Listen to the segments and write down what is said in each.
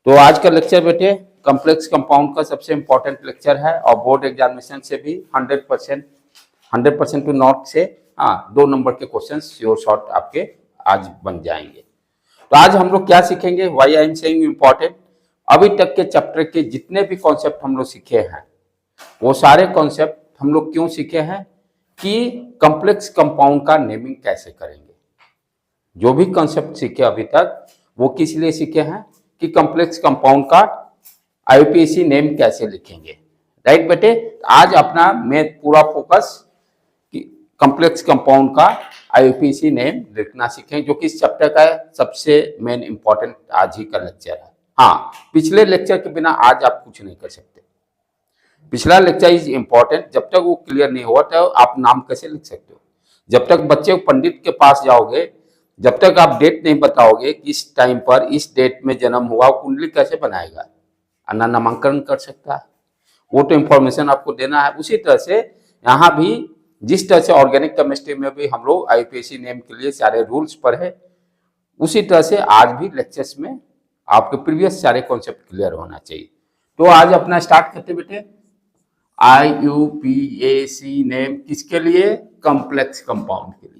तो आज का लेक्चर बेटे कॉम्प्लेक्स कंपाउंड का सबसे इंपॉर्टेंट लेक्चर है और बोर्ड एग्जामिनेशन से भी 100% टू नॉट से 2 नंबर के क्वेश्चन श्योर शॉर्ट आपके आज बन जाएंगे। तो आज हम लोग क्या सीखेंगे, why I am saying important. अभी तक के चैप्टर के जितने भी कॉन्सेप्ट हम लोग सीखे हैं वो सारे कॉन्सेप्ट हम लोग क्यों सीखे हैं कि कॉम्प्लेक्स कंपाउंड का नेमिंग कैसे करेंगे। जो भी कॉन्सेप्ट सीखे अभी तक वो किस लिए सीखे हैं कि कॉम्प्लेक्स कंपाउंड का आईयूपीएसी नेम कैसे लिखेंगे। राइट बेटे, आज अपना मैं पूरा फोकस कि कॉम्प्लेक्स कंपाउंड का आईयूपीएसी नेम लिखना सीखें, जो कि इस चैप्टर का सबसे मेन इंपॉर्टेंट आज ही का लेक्चर है। हाँ, पिछले लेक्चर के बिना आज आप कुछ नहीं कर सकते। पिछला लेक्चर इज इंपॉर्टेंट, जब तक वो क्लियर नहीं हुआ तो आप नाम कैसे लिख सकते हो। जब तक बच्चे पंडित के पास जाओगे, जब तक आप डेट नहीं बताओगे किस टाइम पर इस डेट में जन्म हुआ, कुंडली कैसे बनाएगा, अन्ना नामांकन कर सकता है। वो तो इंफॉर्मेशन आपको देना है। उसी तरह से यहाँ भी जिस तरह से ऑर्गेनिक केमिस्ट्री में भी हम लोग आईयूपीएसी नेम के लिए सारे रूल्स पर है, उसी तरह से आज भी लेक्चर्स में आपके प्रीवियस सारे कॉन्सेप्ट क्लियर होना चाहिए। तो आज अपना स्टार्ट करते बेटे। आईयूपीएसी नेम किसके लिए? कॉम्प्लेक्स कंपाउंड के लिए।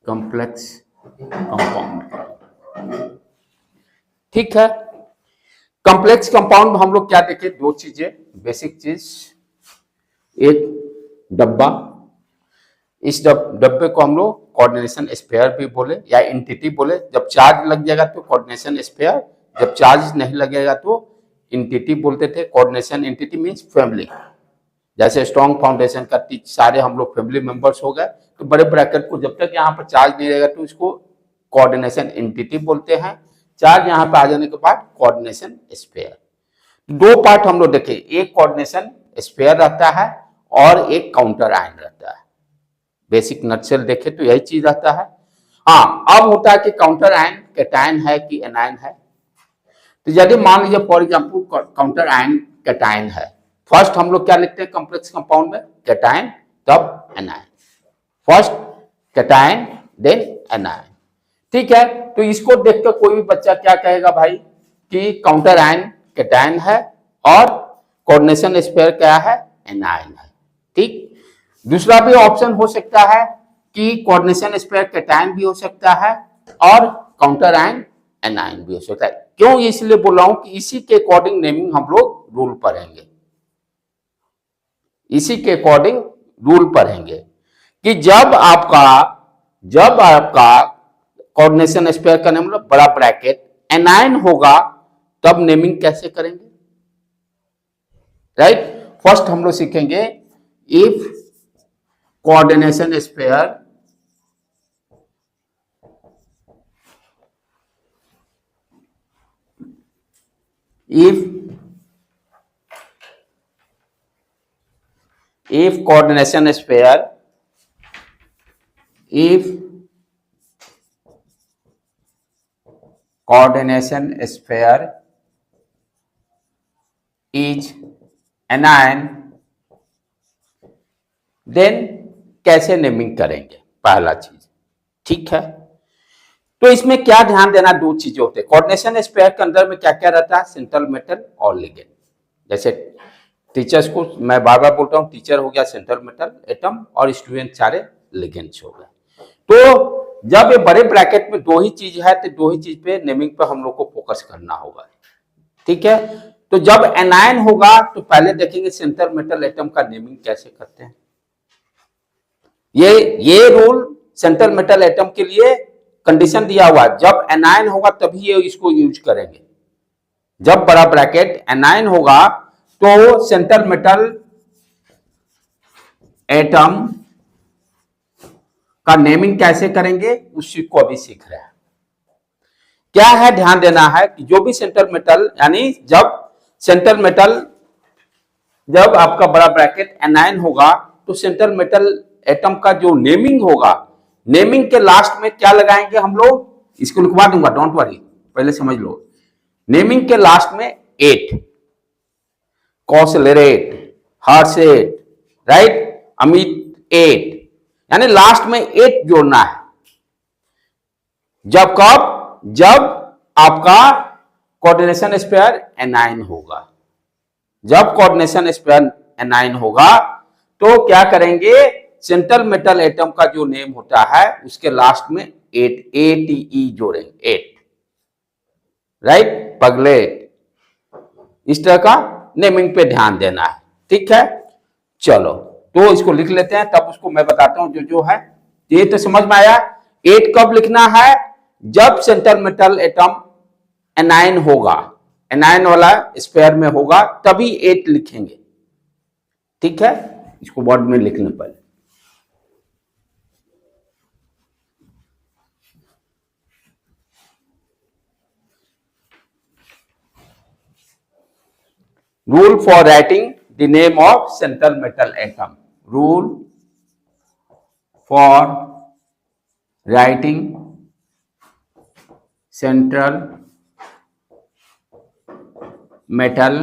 कॉम्प्लेक्स कंपाउंड, ठीक है। कॉम्प्लेक्स कंपाउंड हम लोग क्या देखे, 2 चीजें बेसिक चीज। एक डब्बा, इस डब्बे को हम लोग कोऑर्डिनेशन स्फीयर भी बोले या एंटिटी बोले। जब चार्ज लग जाएगा तो कोऑर्डिनेशन स्फीयर, जब चार्ज नहीं लगेगा तो एंटिटी बोलते थे। Coordination entity means family. जैसे स्ट्रॉन्ग फाउंडेशन का सारे हम लोग फैमिली मेंबर्स हो गए, तो बड़े ब्रैकेट को जब तक यहाँ पर चार्ज नहीं रहेगा तो इसको कोऑर्डिनेशन एंटिटी बोलते हैं। चार्ज यहाँ पे आ जाने के बाद कोऑर्डिनेशन स्फीयर। 2 पार्ट हम लोग देखे, एक कोऑर्डिनेशन स्फीयर रहता है और एक काउंटर आयन रहता है। बेसिक नटशेल देखे तो यही चीज रहता है। हाँ, अब होता है कि काउंटर आयन कैटायन है कि एनायन है। तो यदि मान लीजिए for example counter ion cation है, फर्स्ट हम लोग क्या लिखते हैं कॉम्प्लेक्स कंपाउंड में, कैटायन तब anion. First cation then anion, ठीक है। तो इसको देखकर कोई भी बच्चा क्या कहेगा भाई कि काउंटर आयन कैटायन है और कोऑर्डिनेशन स्फीयर क्या है, एनायन है, ठीक। दूसरा भी ऑप्शन हो सकता है कि कोऑर्डिनेशन स्फीयर कैटायन भी हो सकता है और काउंटर आयन एनायन भी हो सकता है। क्यों इसलिए बोल रहा हूं कि इसी के अकॉर्डिंग नेमिंग हम लोग रूल पढ़ेंगे। इसी के अकॉर्डिंग रूल पढ़ेंगे कि जब आपका कोऑर्डिनेशन स्फीयर का नेम मतलब बड़ा ब्रैकेट एनायन होगा तब नेमिंग कैसे करेंगे। राइट, फर्स्ट हम लोग सीखेंगे if coordination sphere if coordination sphere is anion, then कैसे नेमिंग करेंगे, पहला चीज, ठीक है। तो इसमें क्या ध्यान देना, 2 चीजें होते हैं। कोऑर्डिनेशन स्फीयर के अंदर में क्या क्या रहता है, सेंट्रल मेटल और लिगेंड। जैसे टीचर्स को मैं बार बार बोलता हूँ, टीचर हो गया सेंट्रल मेटल एटम और स्टूडेंट सारे लिगेंड्स हो गए। तो जब ये बड़े ब्रैकेट में 2 ही चीज है तो 2 ही चीज पे नेमिंग पे हम लोग को फोकस करना होगा, ठीक है। तो जब एनायन होगा तो पहले देखेंगे सेंट्रल मेटल एटम का नेमिंग कैसे करते हैं। ये रूल सेंट्रल मेटल एटम के लिए कंडीशन दिया हुआ है, जब एनायन होगा तभी ये इसको यूज करेंगे। जब बड़ा ब्रैकेट एनायन होगा तो सेंट्रल मेटल एटम का नेमिंग कैसे करेंगे उसी को अभी सीख रहे हैं। क्या है ध्यान देना है कि जो भी सेंट्रल मेटल, यानी जब आपका बड़ा ब्रैकेट एनायन होगा तो सेंट्रल मेटल एटम का जो नेमिंग होगा, नेमिंग के लास्ट में क्या लगाएंगे हम लोग, इसको लिखवा दूंगा, डोंट वरी, पहले समझ लो। नेमिंग के लास्ट में 8, कॉसलेरेट, हर्सेट, राइट, अमिट 8, यानी लास्ट में 8 जोड़ना है। जब आपका कोऑर्डिनेशन स्पेयर एनाइन होगा। जब कोऑर्डिनेशन स्पेयर एनाइन होगा तो क्या करेंगे, सेंट्रल मेटल एटम का जो नेम होता है उसके लास्ट में 8 ATE जोड़ेंगे, 8, राइट, पगलेट। इस तरह का नेमिंग पे ध्यान देना है, ठीक है। चलो तो इसको लिख लेते हैं, तब उसको मैं बताता हूं जो जो है। ये तो समझ में आया। 8 कब लिखना है, जब सेंट्रल मेटल एटम एनाइन होगा, एनाइन वाला स्पेयर में होगा तभी 8 लिखेंगे, ठीक है। इसको बोर्ड में लिखने पहले। Rule for writing the name of central metal atom. Rule for writing central metal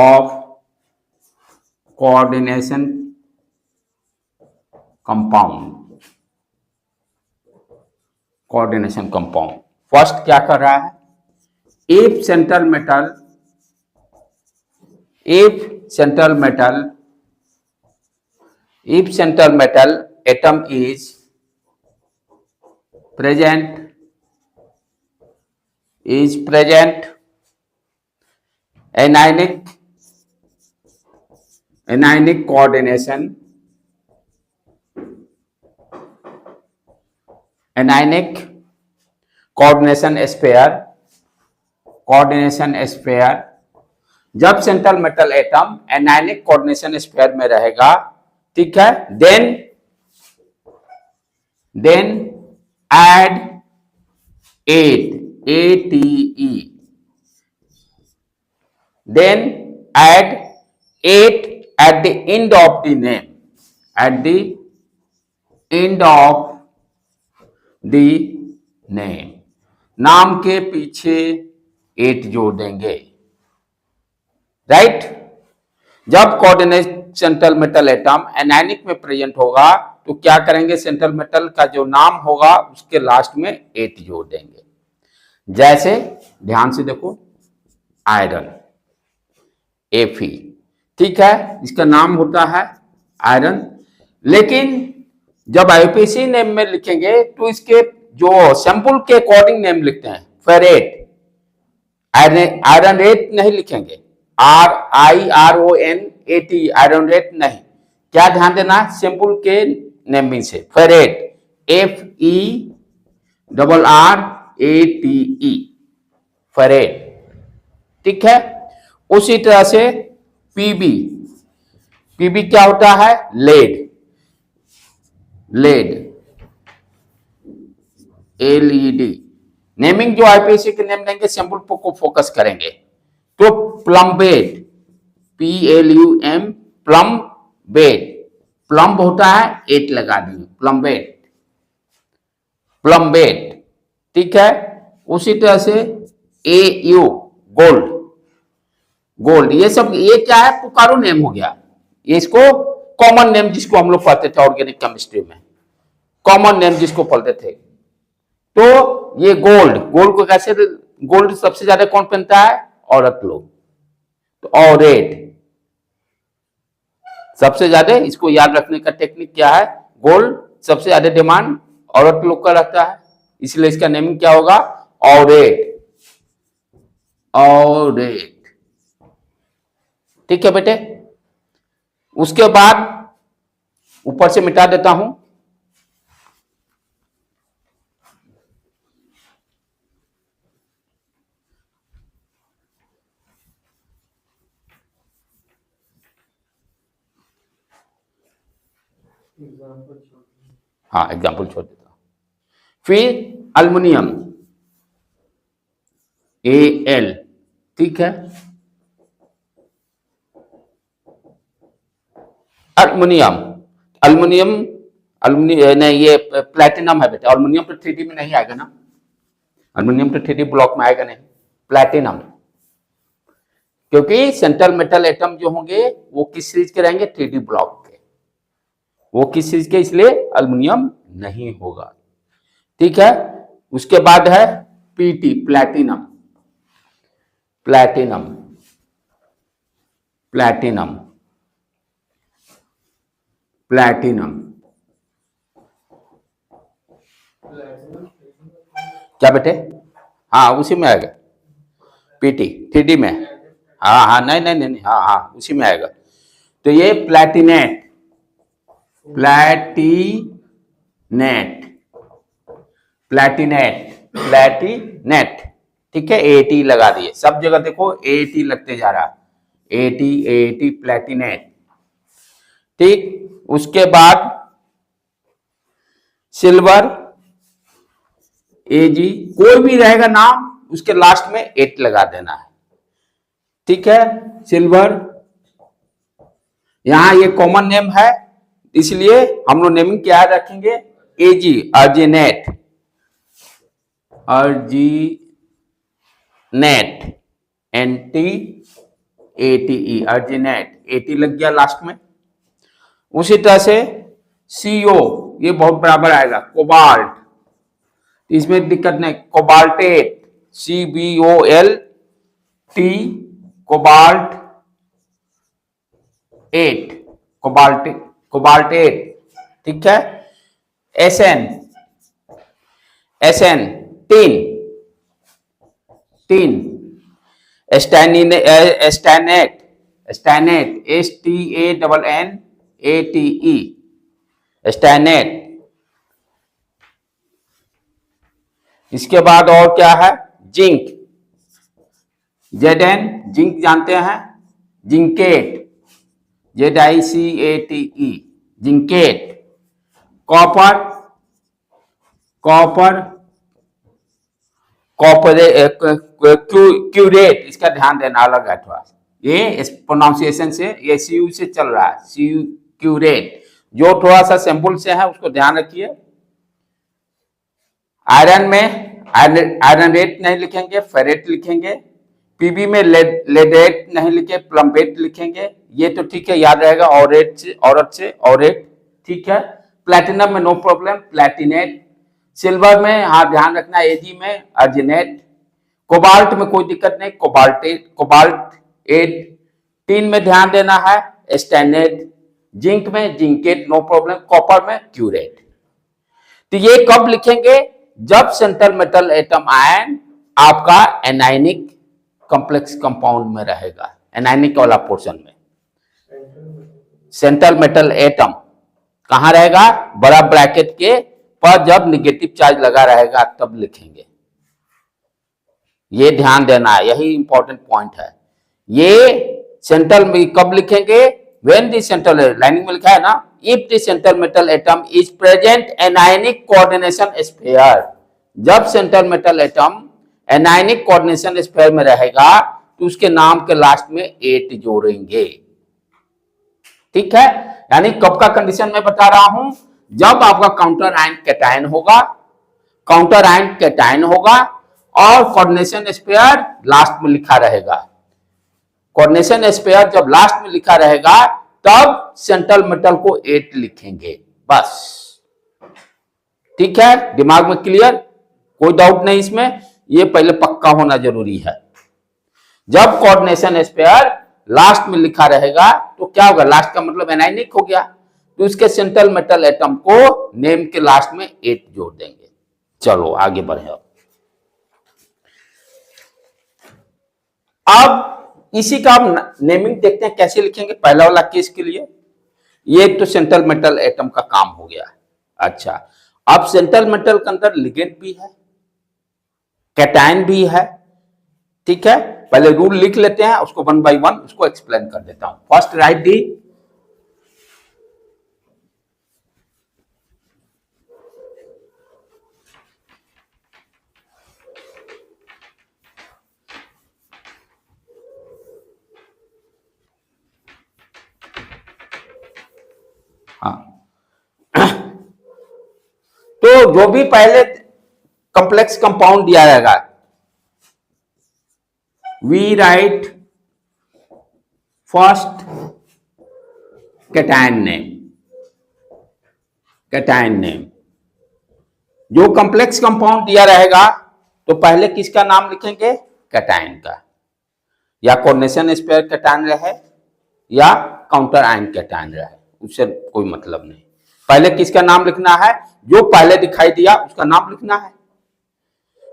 of coordination compound. Coordination compound first क्या कर रहा है, if central metal atom is present anionic coordination sphere, जब central metal atom anionic coordination sphere में रहेगा, ठीक है, then add 8 ATE, then add 8 at the end of the name, at the end of the name, नाम के पीछे 8 जोड़ देंगे, राइट। जब coordinate central metal atom anionic में प्रेजेंट होगा तो क्या करेंगे, सेंट्रल मेटल का जो नाम होगा उसके लास्ट में 8 जोड़ देंगे। जैसे ध्यान से देखो, आयरन Fe, ठीक है, इसका नाम होता है आयरन, लेकिन जब आईपीसी नेम में लिखेंगे तो इसके जो सैंपल के अकॉर्डिंग नेम लिखते हैं, फेरेट, आयरन रेट नहीं लिखेंगे, RIRONAT, आयरन रेट नहीं। क्या ध्यान देना, सैंपल के नेमिंग से, फेरेट FERRATE, फेरेट, ठीक है। उसी तरह से पीबी क्या होता है, लेड LED। नेमिंग जो आईपीसी के नेम देंगे सैंपल को फोकस करेंगे। तो प्लम्बेट PLUM, प्लम्ब होता है 8 लगा देंगे, प्लम्बेट, ठीक है। उसी तरह से AU, गोल्ड, ये सब ये क्या है, पुकारो नेम हो गया। ये इसको कॉमन नेम जिसको हम लोग पढ़ते थे ऑर्गेनिक केमिस्ट्री में, कॉमन नेम जिसको पढ़ते थे। तो ये गोल्ड को कैसे, गोल्ड सबसे ज्यादा कौन पहनता है, औरत लोग, तो ऑरेट सबसे ज्यादा, इसको याद रखने का टेक्निक क्या है, गोल्ड सबसे ज्यादा डिमांड औरत लोग का रहता है, इसलिए इसका नेमिंग क्या होगा, ऑरेट, ठीक है बेटे। उसके बाद ऊपर से मिटा देता हूं, हाँ एग्जाम्पल छोड़ देता हूं। फिर अल्युमिनियम Al, ठीक है, अल्युमिनियम नहीं, ये प्लैटिनम है बेटा। अल्युमिनियम तो 3D में नहीं आएगा ना, अल्युमिनियम तो 3D ब्लॉक में आएगा नहीं, प्लैटिनम, क्योंकि सेंट्रल मेटल एटम जो होंगे वो किस सीरीज के रहेंगे, 3D ब्लॉक के, वो किस सीरीज के, इसलिए अल्युमिनियम नहीं होगा, ठीक है। उसके बाद है PT, platinum, platinum, platinum, platinum, क्या बेटे? हाँ उसी में आएगा, पीटी 3D में। हाँ हाँ, नहीं नहीं नहीं, हाँ हाँ उसी में आएगा। तो ये प्लैटिनेट, प्लैटिनेट, प्लैटिनेट, प्लैटिनेट, ठीक है, एटी लगा दिए, सब जगह देखो एटी लगते जा रहा, एटी एटी, प्लैटिनेट, ठीक। उसके बाद सिल्वर, एजी, कोई भी रहेगा नाम उसके लास्ट में 8 लगा देना है, ठीक है। सिल्वर, यहां ये कॉमन नेम है इसलिए हम लोग नेमिंग क्या रखेंगे, एजी, अर्जिनेट, अर्जिनेट, एनटी एटीई, अर्जिनेट, एटी लग गया लास्ट में। उसी तरह से सीओ, ये बहुत बराबर आएगा, कोबाल्ट, इसमें दिक्कत नहीं, cobaltate, CBOLT, cobalt 8, cobalt, cobalt 8, ठीक है। SN, SN tin, tin, stannin, stannate, stannate, STANNATE, stannate. इसके बाद और क्या है, जिंक, ZN, जिंक जानते हैं, zincate, ZICATE, zincate. Copper, copper, curate, इसका ध्यान देना अलग है थोड़ा, ये प्रोनाउंसिएशन से, ये CU से चल रहा है, CU, क्यूरेट, जो थोड़ा सा सैंपल से है उसको ध्यान रखिए। आयरन में आयरन रेट नहीं लिखेंगे, फेरेट लिखेंगे। पीबी में लेडेट नहीं लिखे, प्लम्बेट लिखेंगे, ये तो ठीक है, याद रहेगा, औरेट से, औरत से औरेट, ठीक है। प्लैटिनम में नो प्रॉब्लम, प्लैटिनेट। सिल्वर में हाँ ध्यान रखना, एजी में अर्जिनेट। कोबाल्ट में कोई दिक्कत नहीं, कोबाल्टेट, कोबाल्ट 8। टीन में ध्यान देना है, स्टैनेट। जिंक में जिंकेट, नो प्रॉब्लम। कॉपर में क्यूरेट। तो ये कब लिखेंगे, जब सेंट्रल मेटल एटम आयन आपका एनायनिक कॉम्प्लेक्स कंपाउंड में रहेगा, एनायनिक वाला पोर्शन में। सेंट्रल मेटल एटम कहां रहेगा, बड़ा ब्रैकेट के पर जब निगेटिव चार्ज लगा रहेगा तब लिखेंगे, ये ध्यान देना है, यही इंपॉर्टेंट पॉइंट है। ये सेंट्रल में कब लिखेंगे, व्हेन द सेंट्रल, लाइनिंग में लिखा है ना, if the central metal atom is present anionic coordination sphere, जब central metal atom anionic coordination sphere में रहेगा तो उसके नाम के लास्ट में 8 जोड़ेंगे, ठीक है। यानी कब का कंडीशन मैं बता रहा हूं, जब आपका काउंटर आयन कैटायन होगा, काउंटर आयन कैटायन होगा और कोऑर्डिनेशन स्फीयर लास्ट में लिखा रहेगा। कोऑर्डिनेशन स्फीयर जब लास्ट में लिखा रहेगा तब सेंट्रल मेटल को 8 लिखेंगे, बस, ठीक है। दिमाग में क्लियर, कोई डाउट नहीं इसमें, ये पहले पक्का होना जरूरी है। जब कोऑर्डिनेशन स्फीयर लास्ट में लिखा रहेगा तो क्या होगा, लास्ट का मतलब एनायनिक हो गया, तो उसके सेंट्रल मेटल एटम को नेम के लास्ट में 8 जोड़ देंगे। चलो आगे बढ़े। अब इसी का हम नेमिंग देखते हैं कैसे लिखेंगे। पहला वाला केस के लिए ये तो सेंट्रल मेटल एटम का काम हो गया। अच्छा, अब सेंट्रल मेटल के अंदर लिगेंड भी है, कैटायन भी है, ठीक है। पहले रूल लिख लेते हैं, उसको 1 by 1 उसको एक्सप्लेन कर देता हूं। फर्स्ट राइट दी, हाँ तो जो भी पहले कॉम्प्लेक्स कंपाउंड दिया रहेगा, we write first cation name, cation name, जो कॉम्प्लेक्स कंपाउंड दिया रहेगा तो पहले किसका नाम लिखेंगे? कैटायन का, या कोऑर्डिनेशन स्पेयर कैटायन रहे या काउंटर आयन कैटायन रहे, उससे कोई मतलब नहीं। पहले किसका नाम लिखना है? जो पहले दिखाई दिया उसका नाम लिखना है,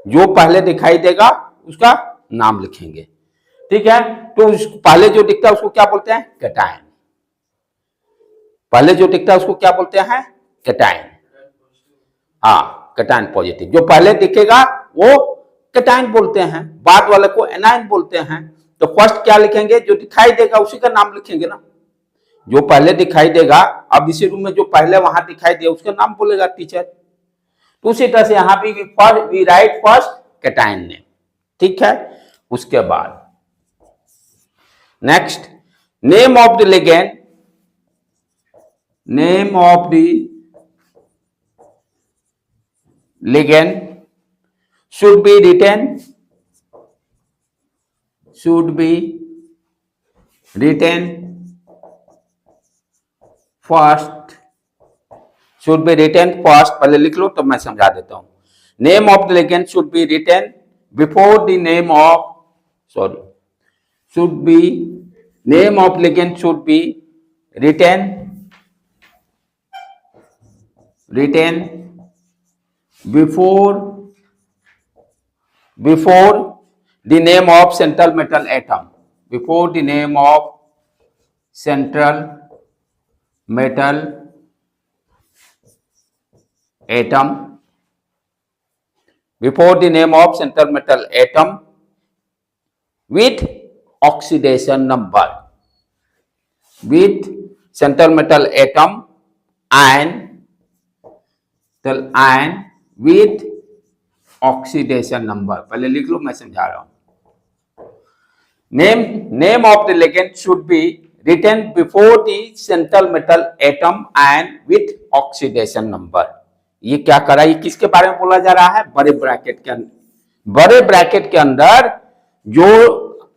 जो पहले दिखाई देगा उसका नाम लिखेंगे। ठीक है, तो पहले जो दिखता है उसको क्या बोलते हैं? कैटायन। पहले जो दिखता है उसको क्या बोलते हैं? कैटायन। हाँ, कैटायन पॉजिटिव। जो पहले दिखेगा वो कैटायन बोलते हैं, बाद वाले को एनायन बोलते हैं। तो फर्स्ट क्या लिखेंगे? जो दिखाई देगा उसी का नाम लिखेंगे ना, जो पहले दिखाई देगा। अब इसी रूम में जो पहले वहां दिखाई दिया उसका नाम बोलेगा टीचर। तो उसी तरह से यहां भी we write first cation name. ठीक है, उसके बाद next, name of the ligand, name of the ligand should be written first, should be written first। पहले लिख लो तो मैं समझा देता हूं। Name of the ligand should be written before the name of, sorry, should be, name of ligand should be written before the name of central metal atom, before the name of central metal atom, before the name of central metal atom with oxidation number, with central metal atom and with oxidation number. पहले लिख लो, मैं समझा रहा हूं। Name of the ligand should be written before the central metal atom and with oxidation number. ये क्या करा? ये किसके बारे में बोला जा रहा है? बड़े ब्रैकेट के अंदर, बड़े ब्रैकेट के अंदर जो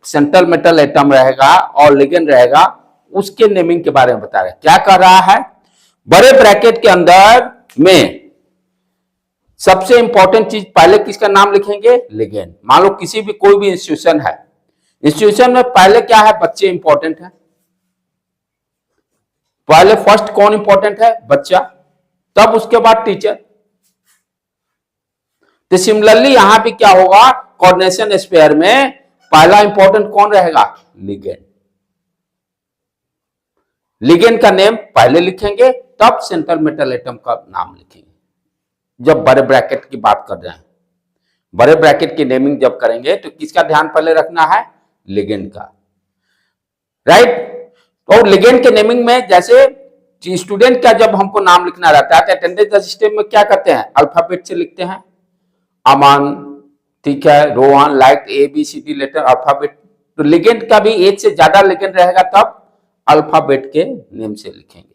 सेंट्रल मेटल एटम रहेगा और लिगेंड रहेगा उसके नेमिंग के बारे में बता रहे हैं। क्या कर रहा है? बड़े ब्रैकेट के अंदर में सबसे इंपॉर्टेंट चीज, पहले किसका नाम लिखेंगे? लिगेंड। मान लो किसी भी कोई भी इंस्टीट्यूशन है, इंस्टीट्यूशन में पहले क्या है? बच्चे इंपॉर्टेंट है। पहले फर्स्ट कौन इंपॉर्टेंट है? बच्चा, तब उसके बाद टीचर। तो सिमिलरली यहां भी क्या होगा? कोऑर्डिनेशन स्पेयर में पहला इंपॉर्टेंट कौन रहेगा? लिगेंड। लिगेंड का नेम पहले लिखेंगे, तब सेंट्रल मेटल एटम का नाम लिखेंगे। जब बड़े ब्रैकेट की बात कर रहे हैं, बड़े ब्रैकेट की नेमिंग जब करेंगे तो किसका ध्यान पहले रखना है? लिगेंड का, राइट। तो लिगेंड के नेमिंग में जैसे स्टूडेंट का जब हमको नाम लिखना रहता है तो अटेंडेंस सिस्टम में क्या करते हैं? अल्फाबेट से लिखते हैं। अमन, ठीक है, Rohan, like ABCD letter alphabet. तो लिगेंड का भी एक से ज्यादा लिगेंड रहेगा तब अल्फाबेट के नेम से लिखेंगे।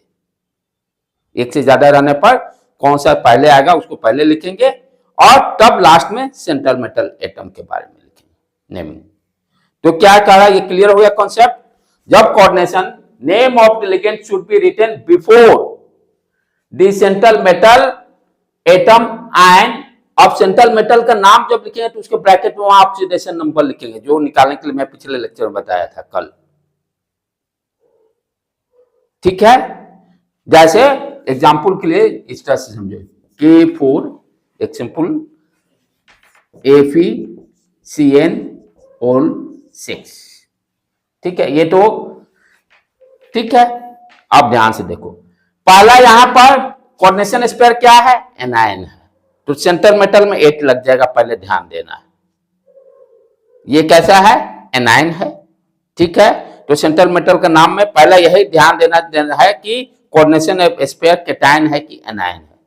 एक से ज्यादा रहने पर कौन सा पहले आएगा उसको पहले लिखेंगे और तब लास्ट में सेंट्रल मेटल एटम के बारे में लिखेंगे नेमिंग। तो क्या कह रहा है? ये क्लियर हो गया कॉन्सेप्ट। जब coordination, name of the ligand should be written before the central metal atom and, अब सेंट्रल मेटल का नाम जब लिखेंगे तो उसके ब्रैकेट में वहां ऑक्सीडेशन नंबर लिखेंगे, जो निकालने के लिए मैं पिछले लेक्चर में बताया था कल। ठीक है, जैसे एग्जाम्पल के लिए इस तरह से समझे, K4 एक सिंपल FeCN6। ठीक है, ये तो ठीक है। अब ध्यान से देखो, पहला यहां पर कोऑर्डिनेशन स्पेयर क्या है? एनायन है, तो सेंट्रल मेटल में 8 लग जाएगा, पहले ध्यान देना है। ये कैसा है? एनायन है। ठीक है, तो सेंट्रल मेटल का नाम में पहला यही ध्यान देना है कि कोऑर्डिनेशन स्पेयर कैटायन है कि एनायन है,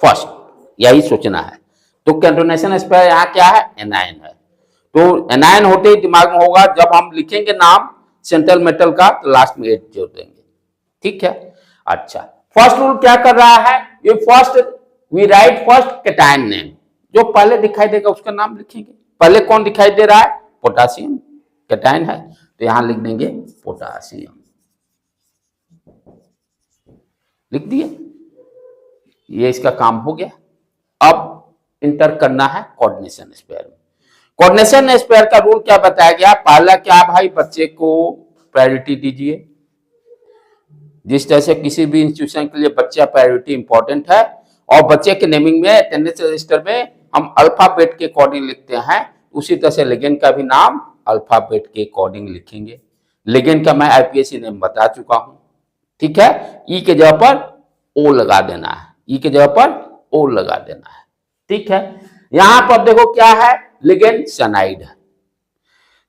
फर्स्ट यही सोचना है। तो कोऑर्डिनेशन स्पेयर यहाँ क्या है? एनायन है। तो एनायन होते ही दिमाग में होगा जब हम लिखेंगे नाम सेंट्रल मेटल का तो लास्ट में 8 जोड़ देंगे। ठीक है, अच्छा। फर्स्ट रूल क्या कर रहा है? ये first we write first cation name, जो पहले दिखाई देगा उसका नाम लिखेंगे। पहले कौन दिखाई दे रहा है? पोटासियम, कैटायन है तो यहां लिख देंगे पोटासियम, लिख दिए। ये इसका काम हो गया। अब इंटर करना है कोऑर्डिनेशन स्पेयर में। कोऑर्डिनेशन स्पेयर का रूल क्या बताया गया? पहला क्या भाई, बच्चे को प्रायोरिटी दीजिए। जिस तरह से किसी भी इंस्टीट्यूशन के लिए बच्चा प्रायोरिटी इंपॉर्टेंट है, और बच्चे के नेमिंग में अटेंडेंस रजिस्टर में हम अल्फाबेट के अकॉर्डिंग लिखते हैं, उसी तरह से लिगेंड का भी नाम अल्फाबेट के अकॉर्डिंग लिखेंगे। लिगेंड का मैं आईपीएससी नेम बता चुका हूं, ठीक है। ई के जगह पर ओ लगा देना है, ई के जगह पर ओ लगा देना है, ठीक है। यहां पर देखो क्या है, लिगेंड साइनाइड है।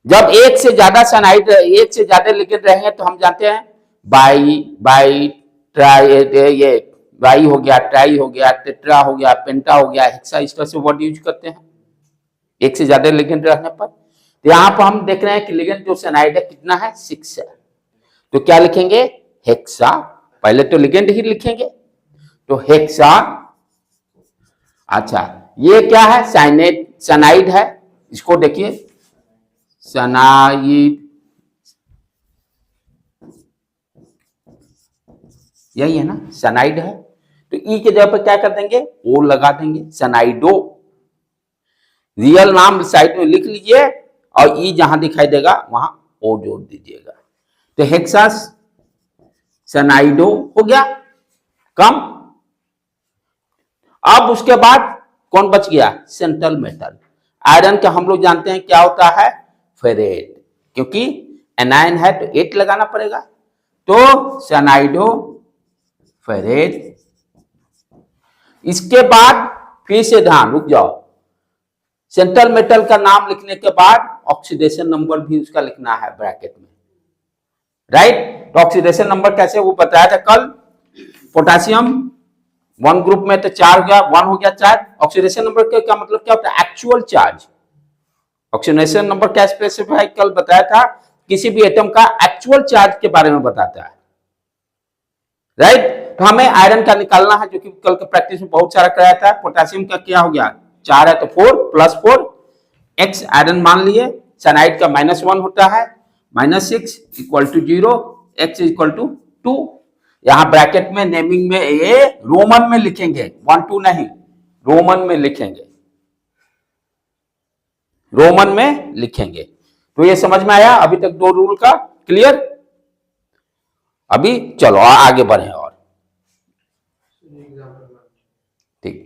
जब एक से ज्यादा साइनाइड, एक से ज्यादा लिगेंड रहेंगे तो हम जानते हैं बाई ट्राई, ये बाई हो गया, ट्राई हो गया, टेट्रा हो गया, पेंटा हो गया, हेक्सा, इस तरह से वर्ड यूज करते हैं एक से ज्यादा लिगेंड रहने पर। तो यहां पर हम देख रहे हैं कि लिगेंड जो साइनाइड है कितना है, 6 है। तो क्या लिखेंगे, हेक्सा। पहले तो लिगेंड ही लिखेंगे, तो हेक्सा। अच्छा, ये क्या है, साइनाइड है। इसको देखिए, साइनाइड, यही है ना, साइनाइड है। तो ई के जगह पर क्या कर देंगे, ओ लगा देंगे, साइनाइडो। रियल नाम साइड में लिख लीजिए और ई जहां दिखाई देगा वहां ओ जोड़ दीजिएगा। तो हेक्सा साइनाइडो हो गया कम। अब उसके बाद कौन बच गया, सेंट्रल मेटल। आयरन का हम लोग जानते हैं क्या होता है, फेरेट, क्योंकि एनायन है तो 8 लगाना पड़ेगा। तो साइनाइडो फेरेट। इसके बाद फिर से ध्यान, रुक जाओ, सेंट्रल मेटल का नाम लिखने के बाद ऑक्सीडेशन नंबर भी उसका लिखना है ब्रैकेट में, राइट। तो ऑक्सीडेशन नंबर कैसे, वो बताया था कल। पोटेशियम 1 ग्रुप में तो 4 हो गया, 1 हो गया 4। ऑक्सीडेशन नंबर का मतलब क्या होता है, एक्चुअल चार्ज। ऑक्सीडेशन नंबर क्या स्पेसिफाई कल बताया था, किसी भी एटम का एक्चुअल चार्ज के बारे में बताता है, राइट। तो हमें आयरन का निकालना है, जो कि कल के प्रैक्टिस में बहुत सारा कराया था। पोटेशियम का क्या हो गया, 4 है तो 4 + 4 x आयरन मान लिए। साइनाइड का -1 होता है, -6 = 0, x = 2। यहां ब्रैकेट में नेमिंग में ये रोमन में लिखेंगे, 1 2 नहीं, रोमन में लिखेंगे, रोमन में लिखेंगे। तो ये समझ में आया अभी तक 2 रूल का, क्लियर। अभी चलो आगे बढ़े और, ठीक।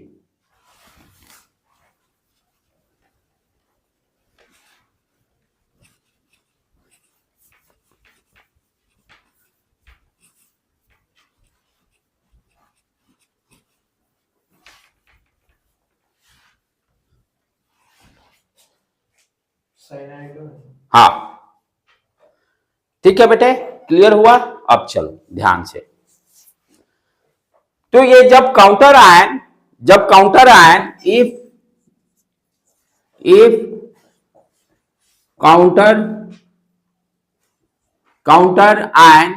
हाँ, ठीक है बेटे, क्लियर हुआ। अब चलो ध्यान से। तो ये जब counter ion, if counter ion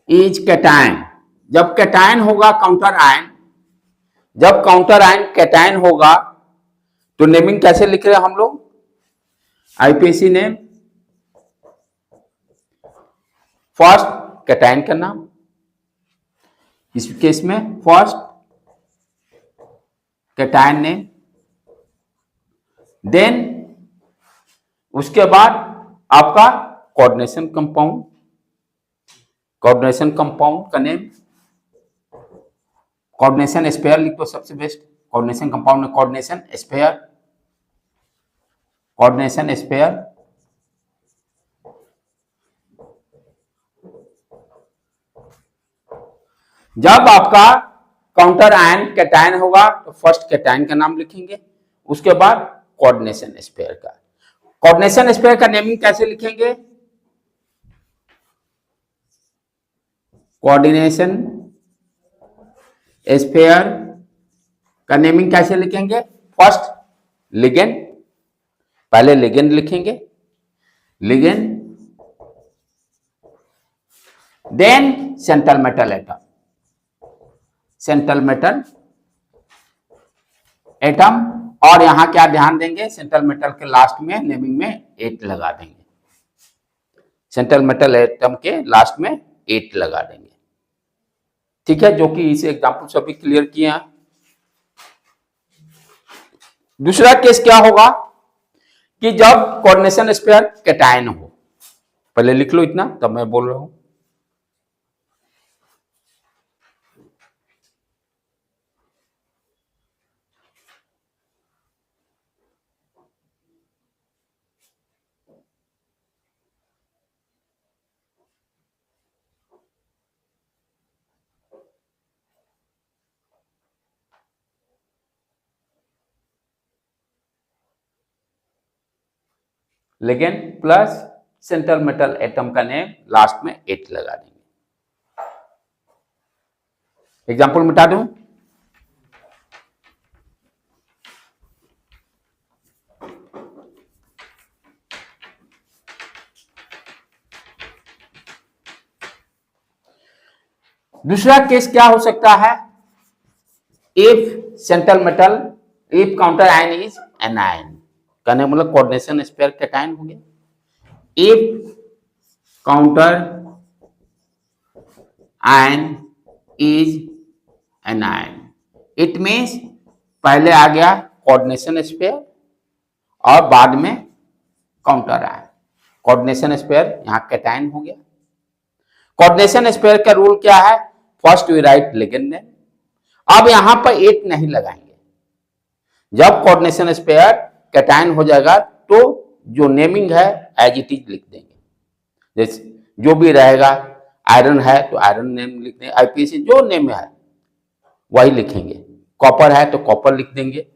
is cation, जब कैटायन होगा काउंटर आयन, जब काउंटर आयन कैटायन होगा, तो नेमिंग कैसे लिख रहे हैं हम लोग, आईपीएसी नेम, फर्स्ट कैटायन का नाम, इस केस में फर्स्ट कैटायन नेम, देन उसके बाद आपका कोऑर्डिनेशन कंपाउंड, का नेम, कोऑर्डिनेशन स्पेयर लिख दो सबसे बेस्ट। कोऑर्डिनेशन कंपाउंड में कोऑर्डिनेशन स्पेयर, जब आपका काउंटर आयन कैटायन होगा तो फर्स्ट कैटायन का नाम लिखेंगे, उसके बाद कोऑर्डिनेशन स्पेयर का। कोऑर्डिनेशन स्पेयर का नेमिंग कैसे लिखेंगे, कोऑर्डिनेशन स्पेयर का नेमिंग कैसे लिखेंगे, फर्स्ट लिगेंड, पहले लिगेंड लिखेंगे, ligand, then central metal atom, और यहां क्या ध्यान देंगे, सेंट्रल मेटल के लास्ट में नेमिंग में 8 लगा देंगे, सेंट्रल मेटल एटम के लास्ट में 8 लगा देंगे, ठीक है। जो कि इसे एग्जाम्पल सभी क्लियर किए हैं। दूसरा केस क्या होगा कि जब कोऑर्डिनेशन स्पेयर कैटायन हो, पहले लिख लो इतना तब मैं बोल रहा हूं। Ligand plus central metal atom का नेम लास्ट में 8 लगा देंगे। एग्जाम्पल मिटा दूं, दूसरा केस क्या हो सकता है, if central metal, if counter ion is anion, कहने मतलब कोऑर्डिनेशन स्पेयर कैटायन हो गया। If counter ion is anion, it means पहले आ गया कोऑर्डिनेशन स्पेयर और बाद में काउंटर आयन। कोऑर्डिनेशन स्पेयर यहां कैटायन हो गया। कोऑर्डिनेशन स्पेयर का रूल क्या है, first we write ligand name. अब यहां पर 8 नहीं लगाएंगे, जब कोऑर्डिनेशन स्पेयर कैटायन हो जाएगा तो जो नेमिंग है एज इट इज लिख देंगे, जैसे जो भी रहेगा, आयरन है तो आयरन नेम लिख देंगे, आईपीसी जो नेम है वही लिखेंगे, कॉपर है तो कॉपर लिख देंगे,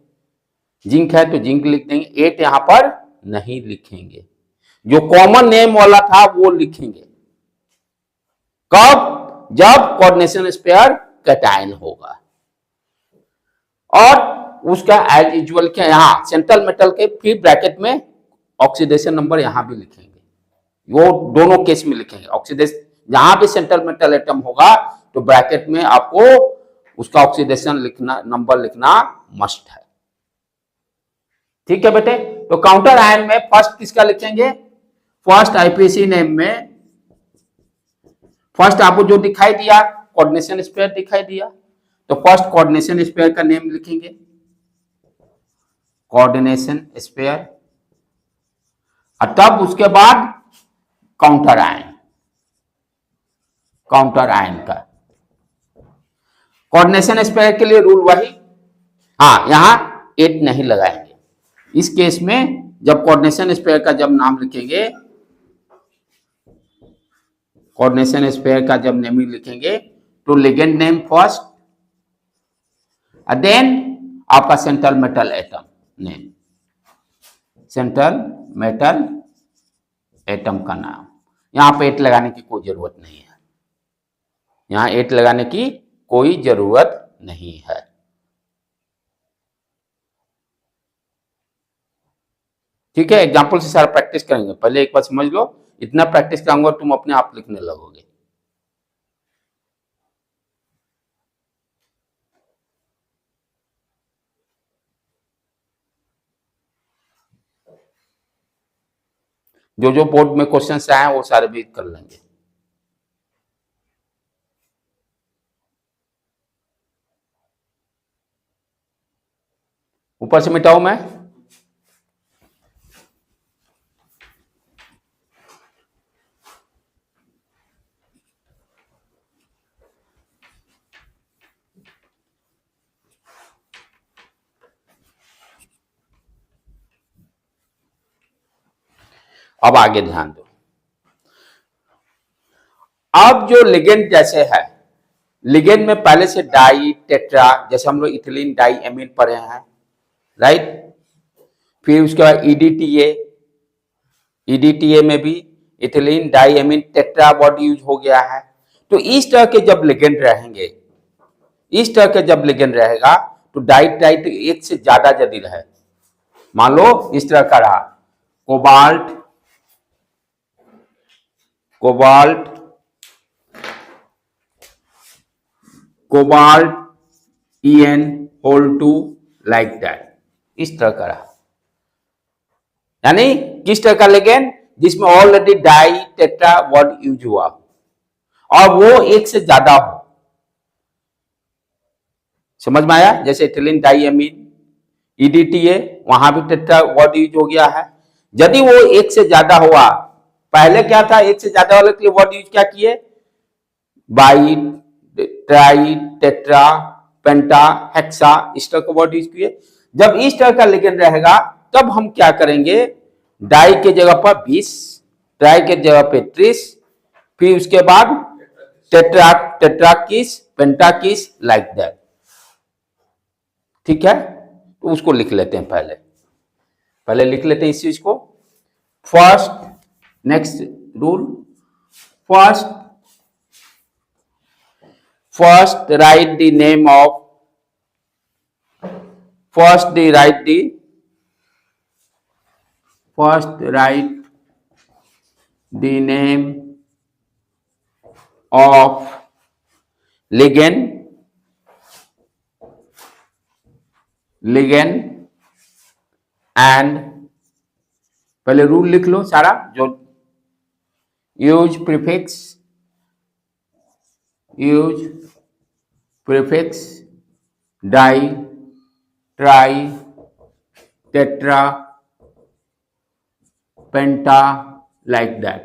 जिंक है तो जिंक लिख देंगे, 8 यहां पर नहीं लिखेंगे, जो कॉमन नेम वाला था वो लिखेंगे। कब, जब कोऑर्डिनेशन स्पेयर कैटायन होगा। और उसका एज यूजुअल क्या, यहां सेंट्रल मेटल के फिर ब्रैकेट में ऑक्सीडेशन नंबर यहां भी लिखेंगे, वो दोनों केस में लिखेंगे। ऑक्सीडेशन जहां भी सेंट्रल मेटल एटम होगा तो ब्रैकेट में आपको उसका ऑक्सीडेशन लिखना, नंबर लिखना मस्ट है। ठीक है बेटे, तो काउंटर आयन में फर्स्ट किसका लिखेंगे, फर्स्ट आईपीसी नेम में फर्स्ट आपको जो दिखाई दिया कोऑर्डिनेशन स्पेयर दिखाई दिया, तो फर्स्ट कोऑर्डिनेशन स्पेयर का नेम लिखेंगे, कोऑर्डिनेशन स्पेयर, और तब उसके बाद काउंटर आयन, काउंटर आयन का कोऑर्डिनेशन स्पेयर के लिए रूल वही, हाँ यहां 8 नहीं लगाएंगे। इस केस में जब कोऑर्डिनेशन स्पेयर का जब नाम लिखेंगे, कोऑर्डिनेशन स्पेयर का जब नेमिंग लिखेंगे तो लिगेंड नेम फर्स्ट, देन आपका central metal atom name, central metal atom का नाम। यहां पे 8 लगाने की कोई जरूरत नहीं है, यहां 8 लगाने की कोई जरूरत नहीं है। ठीक है, एग्जाम्पल से सारा प्रैक्टिस करेंगे, पहले एक बार समझ लो, इतना प्रैक्टिस कराऊंगा तुम अपने आप लिखने लगोगे। जो जो बोर्ड में क्वेश्चन आए वो सारे भी कर लेंगे। ऊपर से मिटाऊं मैं, अब आगे ध्यान दो। अब जो लिगेंड जैसे है, लिगेंड में पहले से डाई टेट्रा, जैसे हम लोग इथिलीन डाई एमीन पढ़े हैं, राइट, फिर उसके बाद ईडीटीए, ईडीटीए में भी ethylene di amine tetra word use हो गया है। तो इस तरह के जब लिगेंड रहेंगे, इस तरह के जब लिगेंड रहेगा तो डाई टाइट एक से ज्यादा यदि रहे, मान लो इस तरह का रहा, cobalt, cobalt, cobalt En whole 2 like that, इस तरह का रहा, यानी किस तरह का लिगेंड, जिसमें already di tetra word use हुआ और वो एक से ज्यादा हो। समझ में आया, जैसे इथिलीन डाई एमीन, EDTA, वहां भी टेट्रा वर्ड यूज हो गया है। यदि वो एक से ज्यादा हुआ, पहले क्या था, एक से ज्यादा वाले के लिए वर्ड यूज क्या किए, by, try, tetra, penta, hexa, इस तरह का वर्ड यूज किए। जब इस तरह का लिगेंड रहेगा तब हम क्या करेंगे, डाई के जगह पर 20, ट्राई के जगह पे 30, फिर उसके बाद टेट्रा, टेट्राकिस, पेंटाकिस, लाइक दैट। ठीक है, तो उसको लिख लेते हैं, पहले लिख लेते हैं इस चीज को। First, next rule, first write the name of, first write the name of ligand and, पहले रूल लिख लो सारा, जो use prefix di, tri, tetra, penta, like that.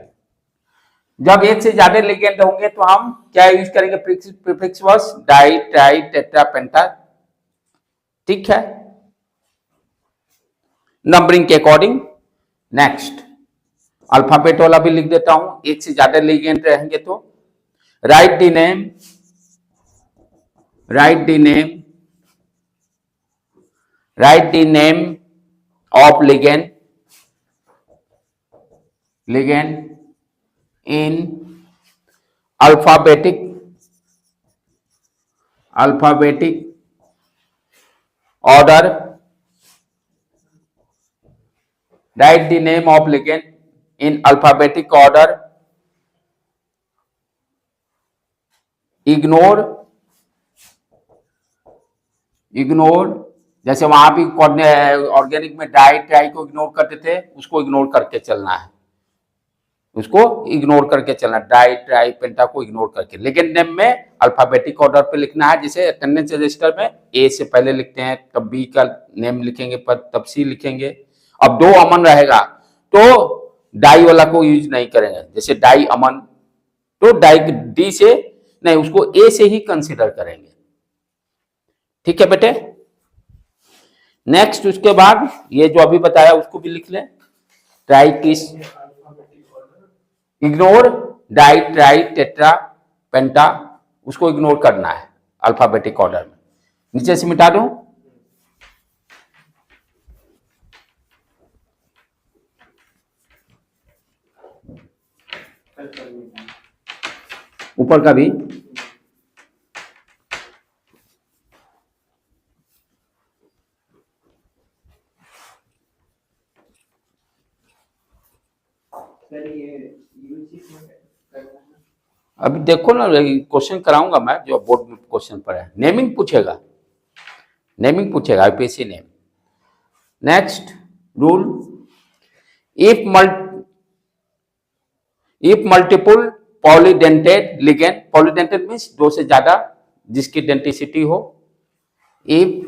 जब एक से ज्यादा लिगेंड होंगे तो हम क्या यूज करेंगे, prefix words, di, tri, tetra, penta. ठीक है, नंबरिंग के अकॉर्डिंग। नेक्स्ट, अल्फाबेट वाला भी लिख देता हूं, एक से ज्यादा लिगेंड रहेंगे तो right the name of ligand in alphabetic order. Write the name of ligand in alphabetic order. Ignore, जैसे वहां भी ऑर्गेनिक में डाई, ट्राई को इग्नोर करते थे, उसको इग्नोर करके चलना है, डाई, ट्राई, पेंटा को इग्नोर करके। लेकिन नेम में अल्फाबेटिक ऑर्डर पे लिखना है, जैसे अटेंडेंस रजिस्टर में ए से पहले लिखते हैं, तब बी का नेम लिखेंगे, तब सी लिखेंगे। अब 2 अमन रहेगा तो डाई वाला को यूज नहीं करेंगे, जैसे डाई अमन, तो डाई डी से नहीं, उसको ए से ही कंसीडर करेंगे। ठीक है बेटे। नेक्स्ट, उसके बाद ये जो अभी बताया उसको भी लिख लें, ट्राई किस, इग्नोर डाई, ट्राई, टेट्रा, पेंटा, उसको इग्नोर करना है अल्फाबेटिक ऑर्डर में। नीचे से मिटा दूं, ऊपर का भी। अभी देखो ना, क्वेश्चन कराऊंगा मैं, जो बोर्ड में क्वेश्चन पर है, नेमिंग पूछेगा IPSC name. Next rule, if multiple polydentate ligand, polydentate means 2 से ज्यादा जिसकी डेंटिसिटी हो, if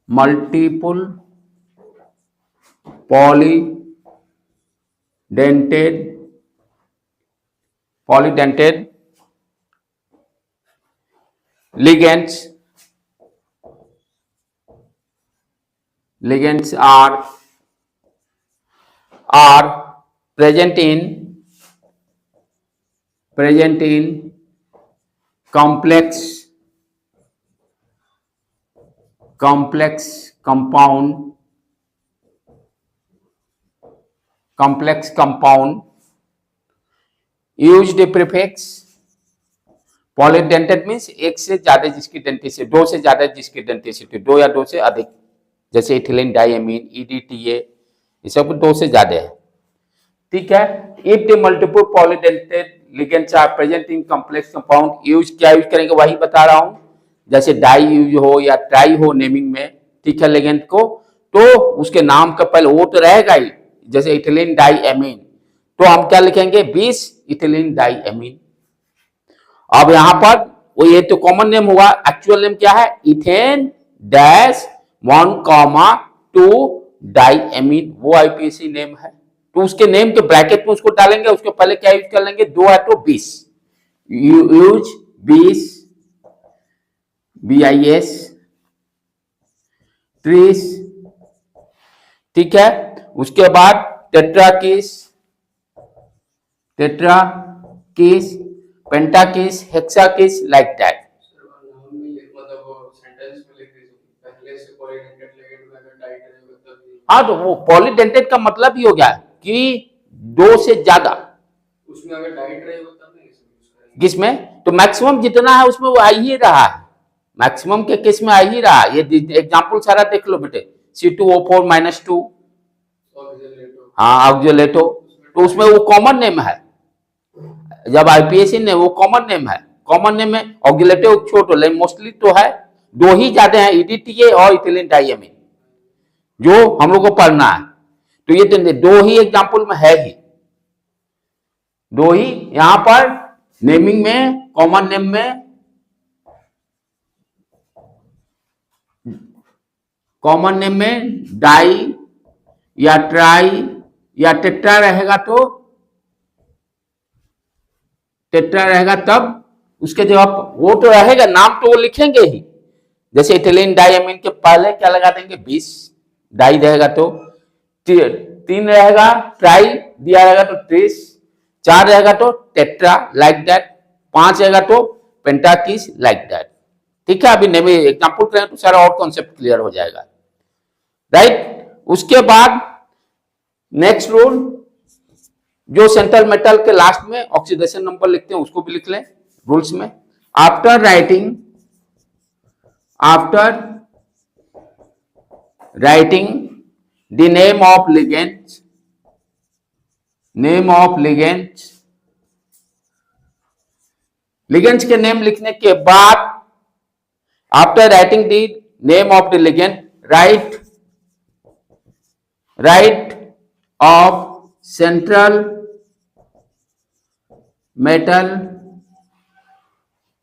multiple polydentate ligands are present in complex compound use the prefix polydentate means एक से ज्यादा जिसकी डेंटिसिटी, 2 से ज्यादा जिसकी डेंटिसिटी, 2 या 2 से अधिक, जैसे इथिलीन डाइएमीन, EDTA, ये सब 2 से ज्यादा है। ठीक है, if the multiple polydentate ligands are present in complex compound, क्या यूज करेंगे वही बता रहा हूं, जैसे डाई यूज हो या ट्राई हो नेमिंग में, ठीक है, लिगेंड को, तो उसके नाम का पहले वो तो रहेगा ही, जैसे इथिलीन डाइएमीन, तो हम क्या लिखेंगे, 20 इथिलीन डाइएमीन। अब यहां पर वो ये तो कॉमन नेम हुआ, एक्चुअल नेम क्या है, इथेन डैश 1,2 डाइएमीन, वो आईपीएसी नेम है। तो उसके नेम के ब्रैकेट में उसको डालेंगे, उसके पहले क्या यूज कर लेंगे, 2 है तो 20, यूज 20 BIS 30, ठीक है। उसके बाद टेट्राकिस, पेंटाकिस, हेक्साकिस, लाइक दैट। हाँ, तो वो पॉलीडेंटेड का मतलब ही हो गया कि 2 से ज्यादा, उसमें अगर डाइट रहेगा तब नहीं किसमें, तो मैक्सिमम जितना है उसमें वो आ ही रहा है, मैक्सिमम के केस में आ ही रहा है। ये एग्जांपल सारा देख लो बेटे, C2O4-2, हाँ ऑक्जेलेटो, तो उसमें वो कॉमन नेम है, जब आईपीएसी ने वो कॉमन नेम है, कॉमन नेम में ऑक्जेलेटो छोटो, लेकिन मोस्टली तो है 2 ही ज्यादा है, EDTA और इथिलीन डाइएमीन, जो हम लोग को पढ़ना है। तो ये 2 ही एग्जांपल में है ही, 2 ही यहां पर नेमिंग में, कॉमन नेम में, कॉमन नेम में डाई या ट्राई या टेट्रा रहेगा, तो टेट्रा रहेगा तब उसके जवाब वो तो रहेगा, नाम तो वो लिखेंगे ही, जैसे इथिलीन डाइएमीन के पहले क्या लगा देंगे 20, डाई रहेगा तो 3 रहेगा, ट्राई दिया रहेगा तो 30, 4 रहेगा तो टेट्रा, लाइक दैट, 5 रहेगा तो पेंटाकिस, लाइक दैट, ठीक है। अभी नेम एग्जांपल करें तो सारा और कॉन्सेप्ट क्लियर हो जाएगा, राइट। उसके बाद नेक्स्ट रूल, जो सेंट्रल मेटल के लास्ट में ऑक्सीडेशन नंबर लिखते हैं उसको भी लिख लें रूल्स में। After writing the name of ligands के नेम लिखने के बाद, after writing the name of the ligand, right of central metal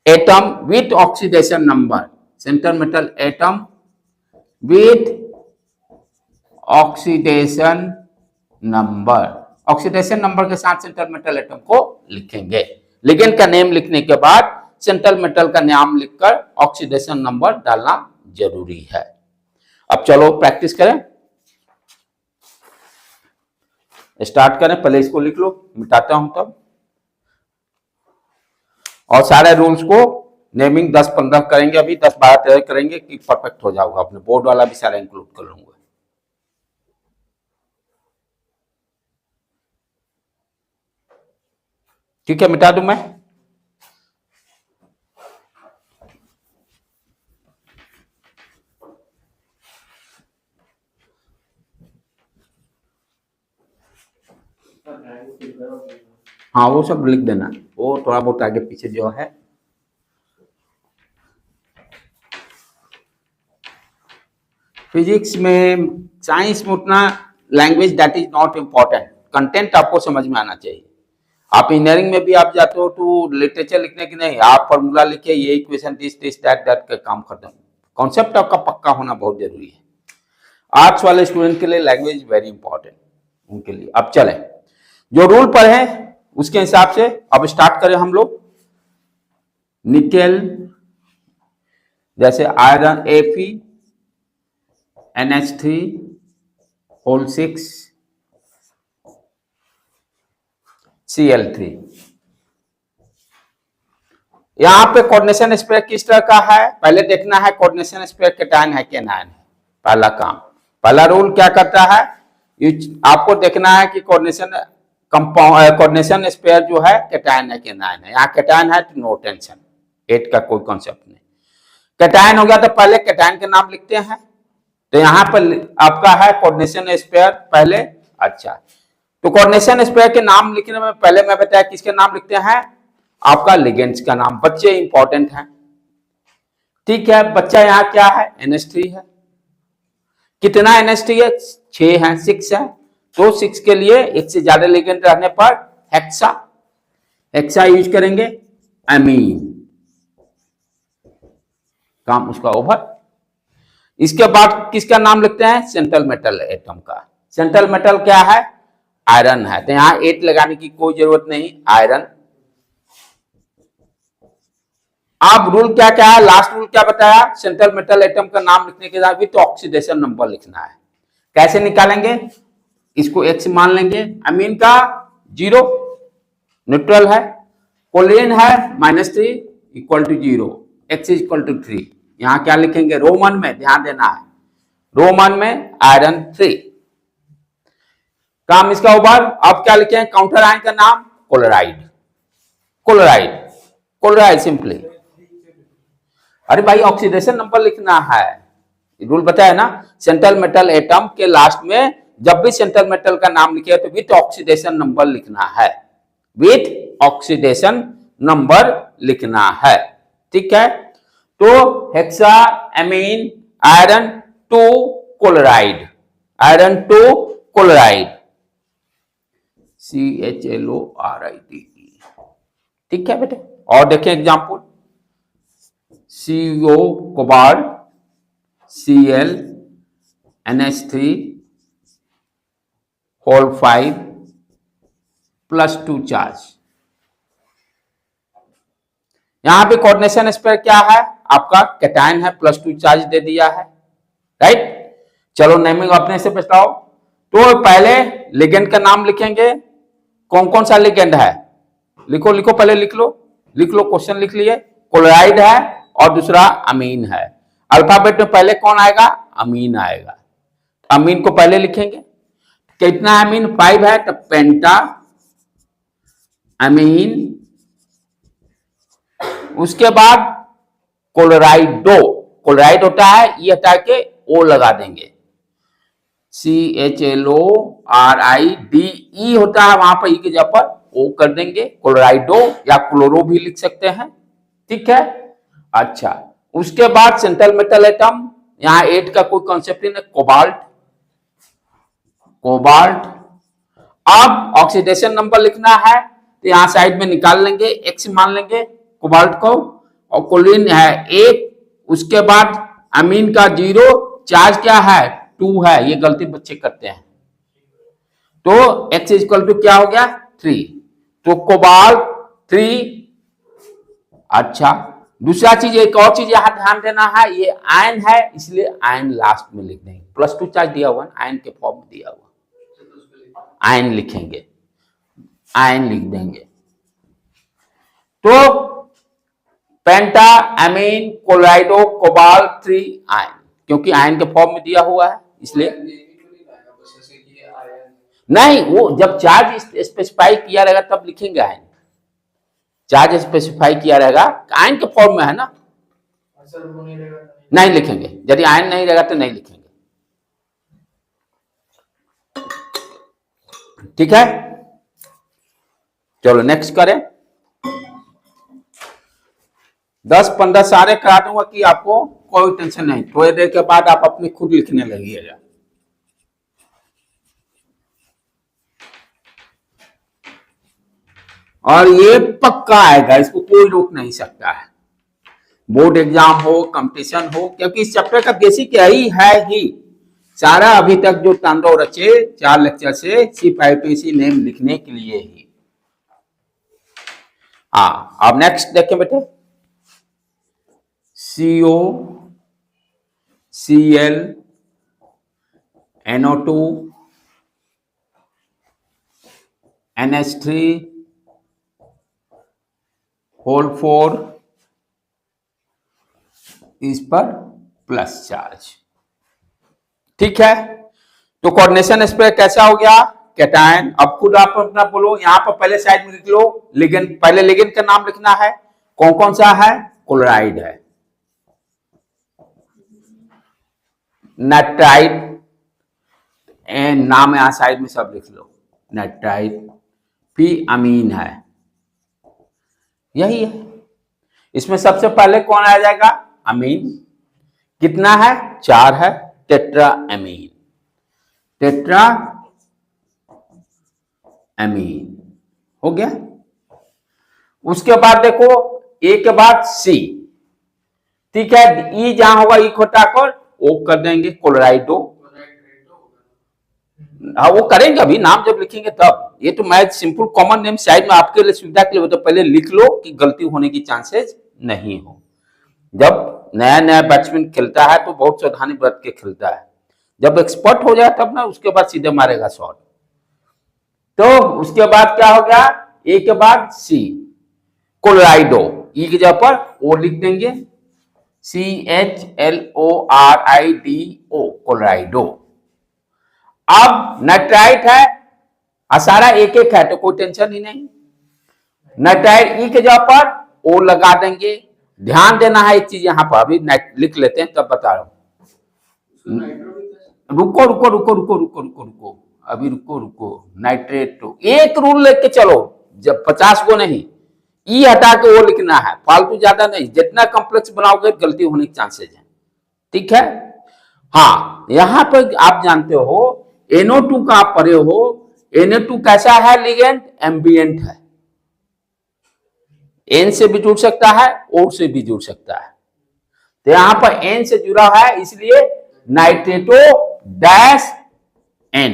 atom with oxidation number, central metal atom with oxidation number, oxidation number के साथ central metal atom को लिखेंगे। Ligand का name लिखने के बाद सेंट्रल मेटल का नाम लिखकर ऑक्सीडेशन नंबर डालना जरूरी है। अब चलो प्रैक्टिस करें, स्टार्ट करें। पहले इसको लिख लो, मिटाता हूं तब, और सारे रूल्स को नेमिंग 10-15 करेंगे, अभी 10-12 करेंगे कि परफेक्ट हो जाओगे। अपने बोर्ड वाला भी सारा इंक्लूड कर लूंगा। ठीक है, मिटा दूं मैं। हाँ, वो सब लिख देना, वो थोड़ा बहुत आगे पीछे जो है। फिजिक्स में, साइंस में उतना language that is not important, content आपको समझ में आना चाहिए। आप इंजीनियरिंग में भी आप जाते हो तो लिटरेचर लिखने की नहीं, आप फॉर्मूला लिखे, ये equation this this that that का काम खत्म। कॉन्सेप्ट आपका पक्का होना बहुत जरूरी है। आर्ट्स वाले स्टूडेंट के लिए लैंग्वेज वेरी इंपॉर्टेंट, उनके लिए। अब चले जो रूल पर है उसके हिसाब से अब स्टार्ट करें हम लोग। निकेल, जैसे आयरन Fe NH3 Cl3। यहां पे कोऑर्डिनेशन स्पेयर किस तरह का है, पहले देखना है कोऑर्डिनेशन स्पेयर कैटायन है कि एनायन है। पहला काम, पहला रूल क्या करता है, आपको देखना है कि कोऑर्डिनेशन स्पेयर जो है कैटायन है कि एनायन है। यहाँ कैटायन है तो नो टेंशन, 8 का कोई कॉन्सेप्ट नहीं। कैटायन हो गया तो पहले कैटायन के नाम लिखते हैं, तो यहाँ पर आपका है कोऑर्डिनेशन स्पेयर पहले। अच्छा, तो कोऑर्डिनेशन स्पेयर के नाम लिखने में पहले मैं बताया किसके नाम लिखते हैं, आपका लिगेंड्स का नाम। बच्चे इंपॉर्टेंट हैं, ठीक है। बच्चा यहाँ क्या है, NH3 है। कितना NH3 है, 6 है, 6 है। तो 6 के लिए एक से ज्यादा लिगेंड रहने पर हेक्सा यूज करेंगे, अमीन, काम उसका ओवर। इसके बाद किसका नाम लिखते हैं? सेंट्रल मेटल एटम का। सेंट्रल मेटल क्या है? आयरन है, तो यहां 8 लगाने की कोई जरूरत नहीं, आयरन। अब रूल क्या क्या है? लास्ट रूल क्या बताया? सेंट्रल मेटल एटम का नाम लिखने के बाद विथ ऑक्सीडेशन नंबर लिखना है। कैसे निकालेंगे? इसको x मान लेंगे, अमीन का 0 न्यूट्रल है, कोलिन है -3 equal to 0, x equal to 3। यहां क्या लिखेंगे? रोमन में, ध्यान देना है, रोमन में आयरन 3। काम इसका ऊपर। अब क्या लिखें? काउंटर आयन का नाम क्लोराइड, क्लोराइड, क्लोराइड सिंपली। अरे भाई ऑक्सीडेशन नंबर लिखना है, रूल बताया ना, सेंट्रल मेटल एटम के लास्ट में जब भी सेंट्रल मेटल का नाम लिखे तो विथ ऑक्सीडेशन नंबर लिखना है, विथ ऑक्सीडेशन नंबर लिखना है, ठीक है। तो hexa amine iron 2 chloride, iron 2 chloride, CHLORIDE, ठीक है बेटे। और देखें example, CO cobalt, Cl NH3 whole 5 +2 charge. यहां पे कोऑर्डिनेशन स्पेयर क्या है? आपका कैटायन है, +2 चार्ज दे दिया है, राइट। चलो नेमिंग अपने से बताओ। तो पहले लिगेंड का नाम लिखेंगे, कौन कौन सा लिगेंड है? लिखो लिखो, पहले लिख लो, क्वेश्चन लिख लिए। क्लोराइड है और दूसरा अमीन है। अल्फाबेट में पहले कौन आएगा? अमीन आएगा। अमीन को पहले लिखेंगे। कितना अमीन? 5 है, तो पेंटा अमीन। उसके बाद क्लोराइडो, क्लोराइड होता है, ये हटा के ओ लगा देंगे, CHLORIDE होता है, वहां पर ई की जगह पर ओ कर देंगे, क्लोराइडो या क्लोरो भी लिख सकते हैं, ठीक है। अच्छा, उसके बाद सेंट्रल मेटल एटम, यहां 8 का कोई कॉन्सेप्ट नहीं, कोबाल्ट, कोबाल्ट। अब ऑक्सीडेशन नंबर लिखना है, तो यहां साइड में निकाल लेंगे, x मान लेंगे कोबाल्ट को, और कोलिन है 1, उसके बाद अमीन का 0, चार्ज क्या है? 2 है, ये गलती बच्चे करते हैं। तो x इक्वल टू क्या हो गया? 3, तो कोबाल्ट 3। अच्छा, दूसरा चीज, एक और चीज यहां ध्यान देना है, ये आयन है इसलिए आयन लास्ट में लिख देंगे, +2 चार्ज दिया हुआ, आयन के फॉर्म में दिया हुआ, आयन लिखेंगे, आयन लिख देंगे। तो पेंटा अमीन क्लोराइडो कोबाल्ट 3 आयन, क्योंकि आयन के फॉर्म में दिया हुआ है इसलिए नहीं, वो जब चार्ज स्पेसिफाई किया रहेगा तब लिखेंगे आयन, चार्ज स्पेसिफाई किया रहेगा, आयन के फॉर्म में है ना, नहीं लिखेंगे, यदि आयन नहीं रहेगा तो नहीं लिखेंगे, ठीक है। चलो नेक्स्ट करें। 10-15 सारे करा दूंगा कि आपको कोई टेंशन नहीं, थोड़ी देर के बाद आप अपने खुद लिखने लगिएगा। और ये पक्का आएगा, इसको कोई रोक नहीं सकता है, बोर्ड एग्जाम हो, कंपटीशन हो, क्योंकि इस चैप्टर का बेसिक यही है ही सारा, अभी तक जो तांडव रचे 4 लेक्चर से सिर्फ IPC नेम लिखने के लिए ही। हाँ, अब नेक्स्ट देखें बेटे, CO Cl NO2 NH3 whole 4, इस पर प्लस चार्ज, ठीक है। तो कोऑर्डिनेशन स्पेयर कैसा हो गया? कैटायन। अब खुद आप अपना बोलो, यहां पर पहले साइड में लिख लो लिगेंड, पहले लिगेंड का नाम लिखना है, कौन कौन सा है? क्लोराइड है, नाइट्राइड, नाम यहां साइड में सब लिख लो, नाइट्राइड, फिर अमीन है, यही है। इसमें सबसे पहले कौन आ जाएगा? अमीन। कितना है? 4 है, टेट्रा अमीन, टेट्रा अमीन हो गया। उसके बाद देखो, ए के बाद सी, ठीक है, ई जहां होगा ई को हटाकर ओ कर देंगे, क्लोराइडो। हाँ वो करेंगे अभी, नाम जब लिखेंगे तब। ये तो मैं सिंपल कॉमन नेम साइड में आपके लिए सुविधा के लिए तो पहले लिख लो कि गलती होने की चांसेस नहीं हो। जब नया नया बैट्समैन खेलता है तो बहुत सावधानी बरत के खेलता है, जब एक्सपर्ट हो जाए तब ना उसके बाद सीधे मारेगा शॉट। तो उसके बाद क्या हो गया, ए के बाद सी, क्लोराइडो, ई की जगह पर ओ लिख देंगे, CHLORIDO, क्लोराइडो। अब नाइट्राइट है, सारा एक एक है तो कोई टेंशन ही नहीं। नाइट्राइट ई के जगह पर ओ लगा देंगे। ध्यान देना है एक चीज यहां पर, अभी लिख लेते हैं तब बता रहा हूं। रुको रुको रुको रुको रुको रुको रुको अभी रुको रुको, नाइट्रेट तो एक रूल लेके चलो, जब 50 को नहीं, ई हटा के वो लिखना है, फालतू ज्यादा नहीं। जितना कॉम्प्लेक्स बनाओगे गलती होने के चांसेस है, ठीक है। हाँ यहां पर आप जानते हो NO2 का आप पढ़े हो, Na2 कैसा है लिगेंड, एम्बिएंट है, N से भी जुड़ सकता है, O से भी जुड़ सकता है। तो यहां पर N से जुड़ा है इसलिए नाइट्रेटो डैश N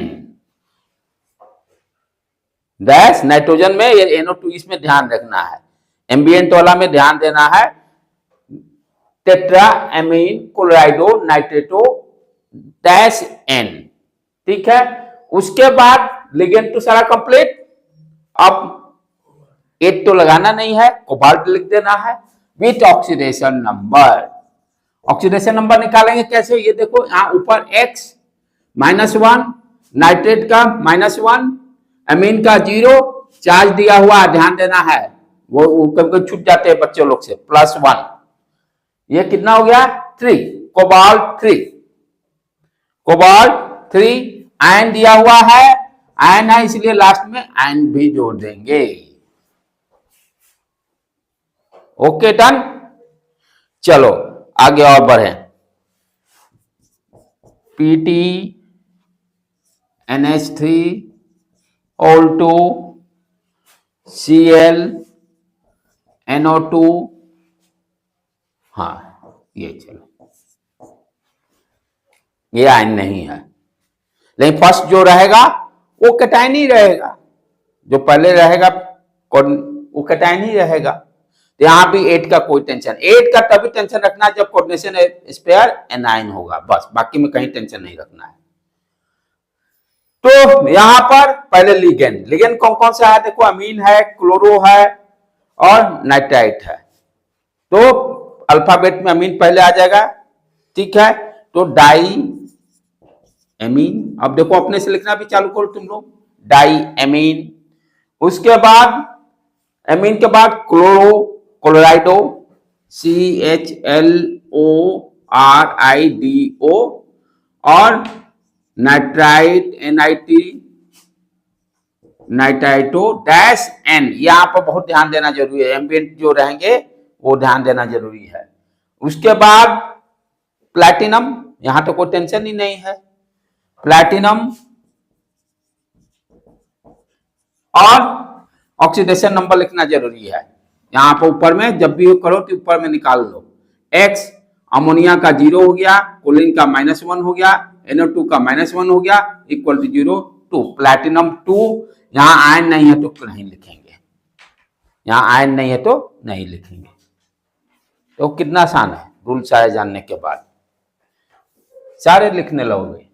डैश, नाइट्रोजन में ये NO2 इसमें ध्यान रखना है, एम्बिएंट वाला में ध्यान देना है, टेट्रा एमीन क्लोराइडो नाइट्रेटो डैश N, ठीक है। उसके बाद लिगेंड तो सारा कंप्लीट। अब 8 तो लगाना नहीं है, कोबाल्ट लिख देना है with oxidation number. Oxidation number निकालेंगे कैसे, ये देखो यहां ऊपर X -1, नाइट्रेट का -1, अमीन का 0, चार्ज दिया हुआ ध्यान देना है, वो कभी छूट जाते हैं बच्चों लोग से, +1, ये कितना हो गया 3, कोबाल्ट 3, कोबाल्ट 3, आयन दिया हुआ है, आयन है इसलिए लास्ट में आयन भी जोड़ देंगे। ओके डन, चलो आगे और बढ़े। PT NH3 O2 Cl NO2, हाँ ये चलो, ये आयन नहीं है, लेकिन फर्स्ट जो रहेगा वो कैटायन ही रहेगा, जो पहले रहेगा वो कैटायन ही रहेगा। तो यहां भी 8 का कोई टेंशन, 8 का तभी टेंशन रखना जब कोऑर्डिनेशन स्पेयर एनाइन होगा, बस बाकी में कहीं टेंशन नहीं रखना है। तो यहां पर पहले लिगेंड, लिगेंड कौन कौन सा है देखो, अमीन है, क्लोरो है और नाइट्राइट है। तो अल्फाबेट में अमीन पहले आ जाएगा, ठीक है। तो डाई एमीन, अब देखो अपने से लिखना भी चालू करो तुम लोग, डाई एमीन। उसके बाद एमीन के बाद क्लोरो, क्लोराइडो CHLORIDO, और nitrite NIT nitrito dash N, यहां पर बहुत ध्यान देना जरूरी है, एम्बिएंट जो रहेंगे वो ध्यान देना जरूरी है। उसके बाद प्लैटिनम, यहां तो कोई टेंशन ही नहीं है, प्लैटिनम, और ऑक्सीडेशन नंबर लिखना जरूरी है। यहां पर ऊपर में जब भी करो तो ऊपर में निकाल लो, X अमोनिया का 0 हो गया, क्लोरीन का -1 हो गया, NO2 का -1 हो गया, इक्वल टू 0 2, प्लैटिनम 2। यहां आयन नहीं है तो नहीं लिखेंगे, यहां आयन नहीं है तो नहीं लिखेंगे। तो कितना आसान है, रूल सारे जानने के बाद सारे लिखने लगोगे।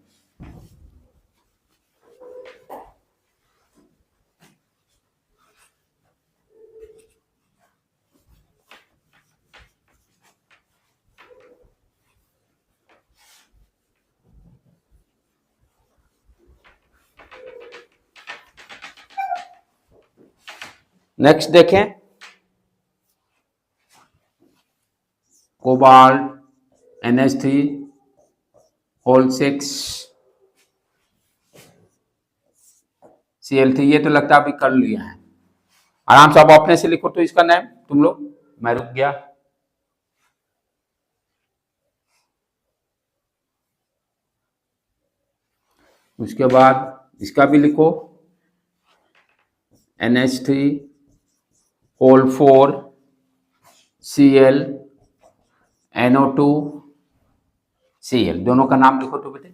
नेक्स्ट देखें, कोबाल्ट NH3 होल 6 Cl3, ये तो लगता है अभी कर लिया है, आराम से अब अपने से लिखो तो इसका नाम तुम लोग, मैं रुक गया। उसके बाद इसका भी लिखो, NH3 whole 4 Cl NO2 Cl, दोनों का नाम लिखो तो बेटे,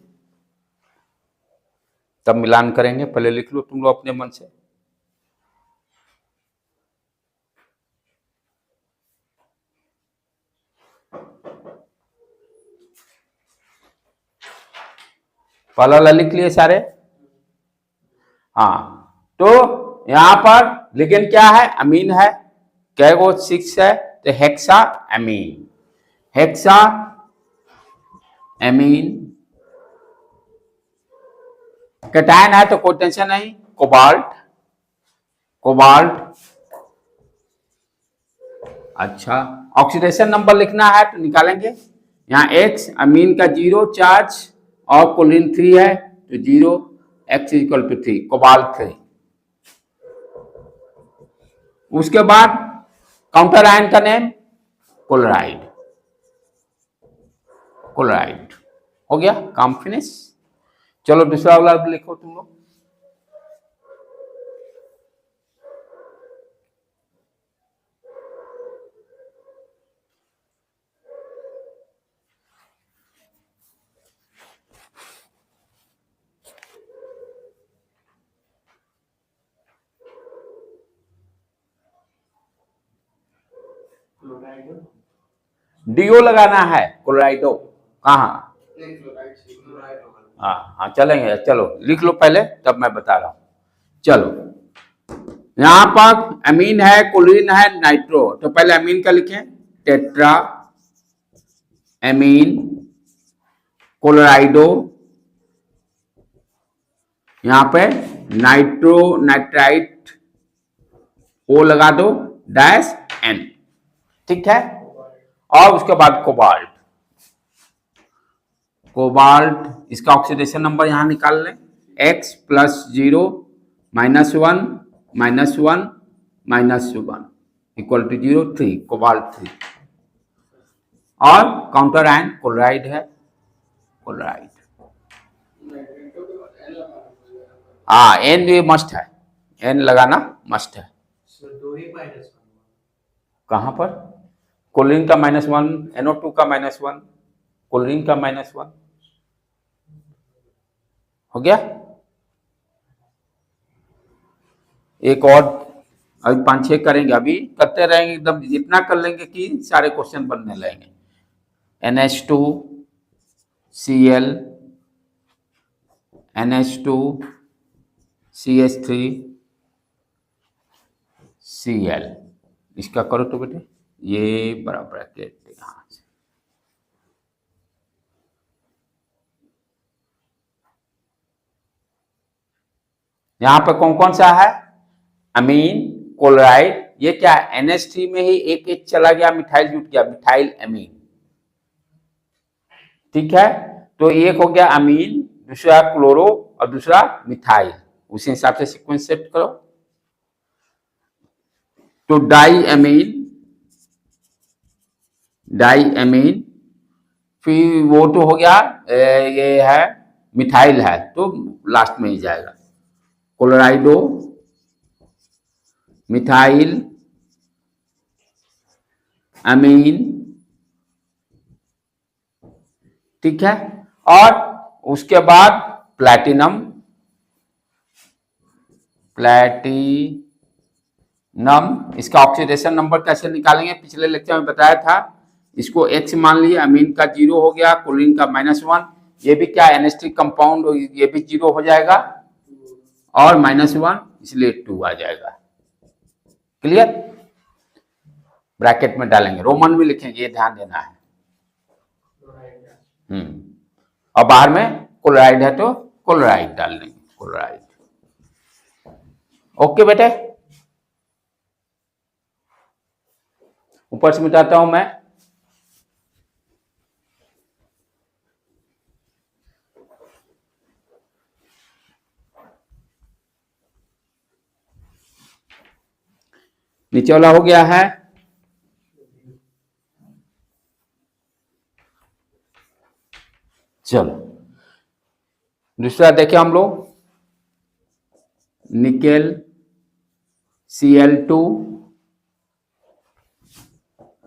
तब मिलान करेंगे। पहले लिख लो तुम लोग अपने मन से। पहला वाला लिख लिए सारे। हाँ, तो यहां पर लिगेंड क्या है? अमीन है। क्या वो 6 है तो हेक्सा अमीन, हेक्सा अमीन। कैटायन है तो कोई टेंशन नहीं, कोबाल्ट, कोबाल्ट। अच्छा, ऑक्सीडेशन नंबर लिखना है तो निकालेंगे। यहाँ X अमीन का 0 चार्ज और क्लोरीन 3 है तो 0, X इक्वल टू 3, कोबाल्ट 3। उसके बाद काउंटर आयन का नेम क्लोराइड, क्लोराइड। हो गया काम फिनिश। चलो दूसरा वाला लिखो तुम लोग। डीओ लगाना है, क्लोराइडो कहाँ? हाँ हाँ चलेंगे, चलो लिख लो पहले तब मैं बता रहा हूं। चलो यहां पर अमीन है, क्लोरीन है, नाइट्रो, तो पहले अमीन का लिखें, टेट्रा अमीन क्लोराइडो। यहां पे नाइट्रो नाइट्राइट ओ लगा दो डैश एन, ठीक है। और उसके बाद कोबाल्ट, कोबाल्ट इसका ऑक्सीडेशन नंबर यहां निकाल लें, X plus 0 -1 -1 -1 equal to 0, 3, cobalt 3। और काउंटर आयन क्लोराइड है, क्लोराइड। हाँ एन भी मस्ट है, एन लगाना मस्ट है। कहां पर? क्लोरीन का -1, NO2 का -1, क्लोरीन का -1 हो गया। एक और अभी 5-6 करेंगे, अभी करते रहेंगे एकदम, जितना कर लेंगे कि सारे क्वेश्चन बनने लगेंगे। NH2 Cl, NH2 CH3 Cl, इसका करो तो बेटे, ये बराबर ब्रैकेट यहां से। यहां पर कौन कौन सा है? अमीन, क्लोराइड, ये क्या है? NH3 में ही एक एक चला गया, मिथाइल जुट गया, मिथाइल अमीन, ठीक है। तो एक हो गया अमीन, दूसरा क्लोरो और दूसरा मिथाइल, उसी हिसाब से सीक्वेंस सेट करो। तो डाई अमीन, डाई अमीन, फिर वो तो हो गया, ये है मिथाइल है तो लास्ट में ही जाएगा, क्लोराइडो, मिथाइल अमीन, ठीक है। और उसके बाद प्लैटिनम, प्लैटिनम, इसका ऑक्सीडेशन नंबर कैसे निकालेंगे? पिछले लेक्चर में बताया था। इसको X मान लिया, अमीन का 0 हो गया, क्लोरीन का -1, ये भी क्या NH3 कंपाउंड, ये भी 0 हो जाएगा और -1, इसलिए 2 आ जाएगा। क्लियर? ब्रैकेट में डालेंगे, रोमन में लिखेंगे, ये ध्यान देना है। और बाहर में क्लोराइड है तो क्लोराइड डाल देंगे, क्लोराइड। ओके बेटे, ऊपर से मिटाता हूं मैं। नीचे वाला हो गया है। चलो दूसरा देखें हम लोग, निकेल Cl2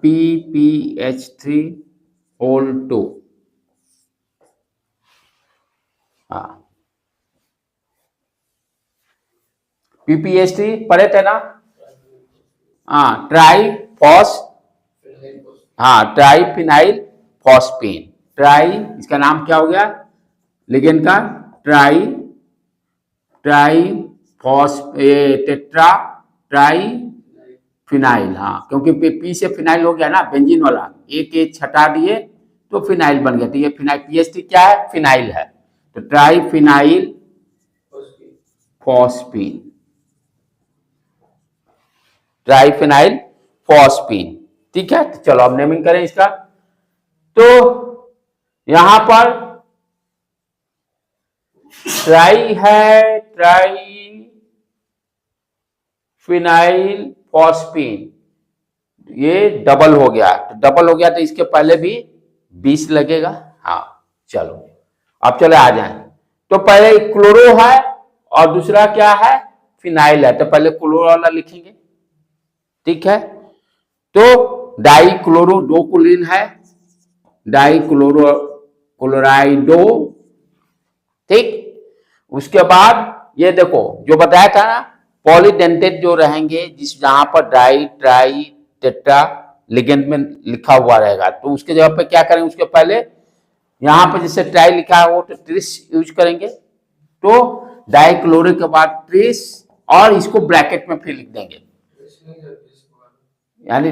PPH3 O2, हाँ, पीपीएचटी पढ़े थे ना। हाँ, ट्राईफॉस, हाँ ट्राईफिनाइल फॉस्फेन, ट्राई इसका नाम क्या हो गया लिगेंड का, tri phos tetra tri phenyl. हाँ, क्योंकि पी से फिनाइल हो गया ना, बेंजीन वाला, एक एच हटा दिए तो फिनाइल बन गया। तो ये फिनाइल, पीएचटी क्या है, फिनाइल है, तो try phenyl phosphine, triphenyl phosphine. ठीक है, तो चलो अब नेमिंग करें इसका। तो यहां पर ट्राई है, ट्राई फिनाइल फॉस्फीन, ये डबल हो गया, तो डबल हो गया तो इसके पहले भी 20 लगेगा। हाँ चलो, अब चले आ जाए। तो पहले क्लोरो है और दूसरा क्या है, फिनाइल है, तो पहले क्लोरो वाला लिखेंगे। ठीक है, तो डाई क्लोरो, दो क्लोरीन है, डाई क्लोरो क्लोराइडो। ठीक, उसके बाद ये देखो जो बताया था ना, पॉलीडेंटेट जो रहेंगे, जिस जहां पर डाई ट्राई टेट्रा लिगेंड में लिखा हुआ रहेगा, तो उसके जगह पे क्या करेंगे, उसके पहले यहां पर जैसे ट्राई लिखा है वो तो ट्रिस यूज करेंगे, तो डाइक्लोरो के बाद ट्रिस, और इसको ब्रैकेट में फिर लिख देंगे, यानी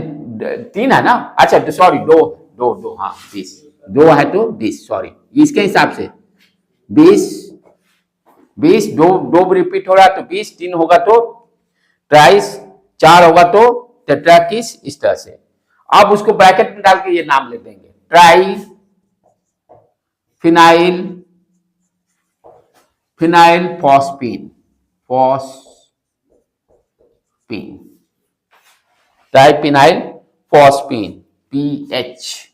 3 है ना, अच्छा सॉरी, दो दो दो, हाँ 20, 2 है तो 20, सॉरी इसके हिसाब से 20, 20 दो दो रिपीट हो रहा है तो 20, 3 होगा तो ट्राइस, 4 होगा तो टेट्राकिस, इस तरह से। अब उसको ब्रैकेट में डाल के ये नाम लिख देंगे, try phenyl, phenyl phosphine, phosphine, triphenyl phosphine, pH,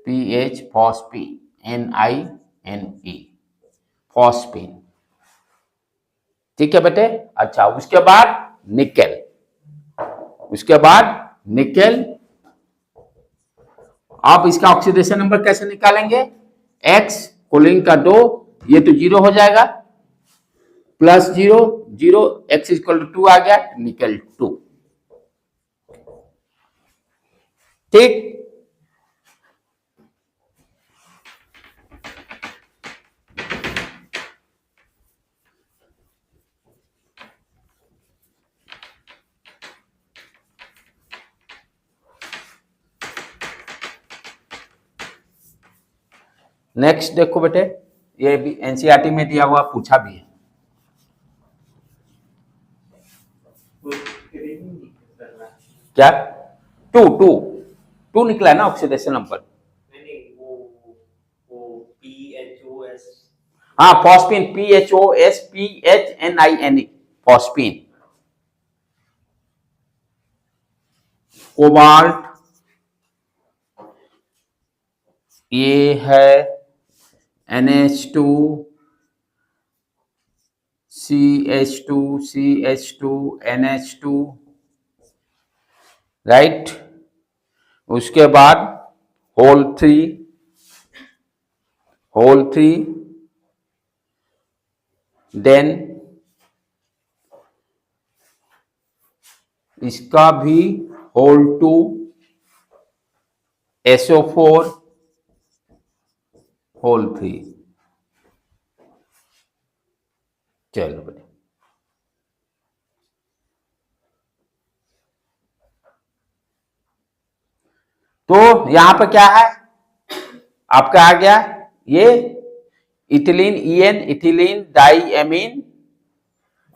pH phosphine, NINE, phosphine. ठीक है बेटे। अच्छा, उसके बाद निकेल, उसके बाद निकेल। आप इसका ऑक्सीडेशन नंबर कैसे निकालेंगे, X कोलिन का 2, ये तो 0 हो जाएगा, प्लस 0 0, X इक्वल टू 2 आ गया, निकेल 2। ठीक, नेक्स्ट देखो बेटे, ये भी एनसीईआरटी में दिया हुआ, पूछा भी है। क्या, 2 2 2 निकला है ना ऑक्सीडेशन नंबर। हाँ फॉस्फीन, PHOSPHNINE, फॉस्फीन। कोबाल्ट, ये है NH2 CH2 CH2 NH2, right. उसके बाद होल 3, देन इसका भी होल 2, SO4 होल 3। चलो बेटे, तो यहां पर क्या है आपका आ गया, ये इथिलीन, EN इथिलीन डाइएमीन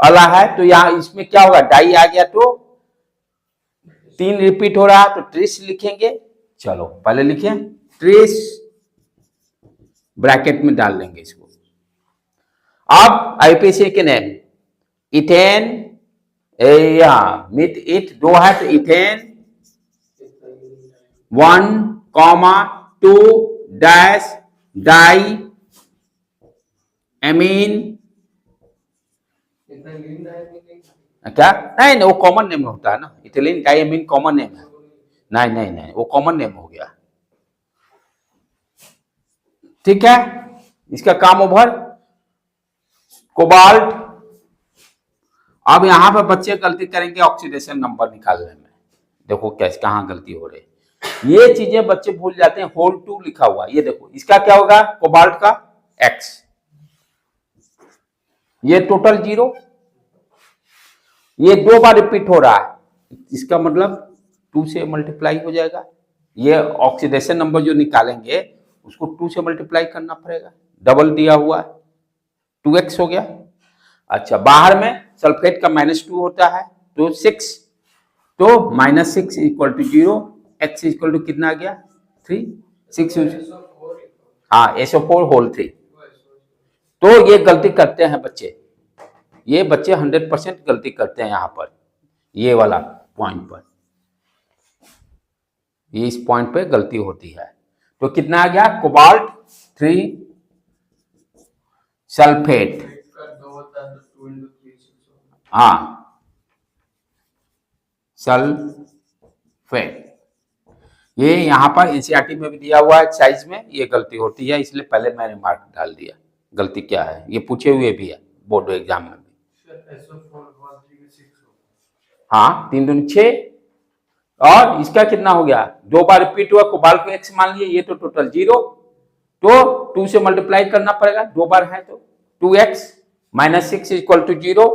वाला है, तो यहां इसमें क्या होगा, डाई आ गया तो 3 रिपीट हो रहा, तो ट्रिस लिखेंगे। चलो पहले लिखें ट्रिस, ब्रैकेट में डाल देंगे इसको। अब आईपीसी के नेम, इथेन, मिथ इथ 2 है तो इथेन 1, 2 डैश डाई एमीन, क्या, नहीं नहीं वो कॉमन नेम होता है ना, इथिलीन डाइएमीन कॉमन नेम है, नहीं नहीं नहीं वो कॉमन नेम हो गया। ठीक है, इसका काम ओवर। कोबाल्ट, अब यहां पर बच्चे गलती करेंगे ऑक्सीडेशन नंबर निकालने में। देखो कैसे कहां गलती हो रही है, ये चीजें बच्चे भूल जाते हैं। होल 2 लिखा हुआ, ये देखो इसका क्या होगा, कोबाल्ट का X, ये टोटल 0, ये 2 बार रिपीट हो रहा है, इसका मतलब 2 से मल्टीप्लाई हो जाएगा। ये ऑक्सीडेशन नंबर जो निकालेंगे उसको 2 से मल्टीप्लाई करना पड़ेगा, डबल दिया हुआ है, 2x हो गया। अच्छा, बाहर में सल्फेट का -2 होता है, तो 6, तो -6 equal to 0, x equal to कितना आ गया 3, 6, हाँ SO4 होल 3। तो ये गलती करते हैं बच्चे, ये बच्चे 100% गलती करते हैं यहाँ पर, ये वाला पॉइंट पर, ये इस पॉइंट पे गलती होती है। तो कितना आ गया, कोबाल्ट 3 सल्फेट, हाँ सल्फेट, ये यहाँ पर एनसीईआरटी में भी दिया हुआ है एक्सरसाइज में, ये गलती होती है, इसलिए पहले मैंने मार्क डाल दिया। गलती क्या है, ये पूछे हुए भी है बोर्ड एग्जाम में भी। हाँ 3 दूनी 6, और इसका कितना हो गया, 2 बार रिपीट हुआ, कोबाल्ट को x मान लिए, ये तो टोटल 0, तो 2 से मल्टीप्लाई करना पड़ेगा, 2 बार है तो 2x -6 इक्वल टू 0।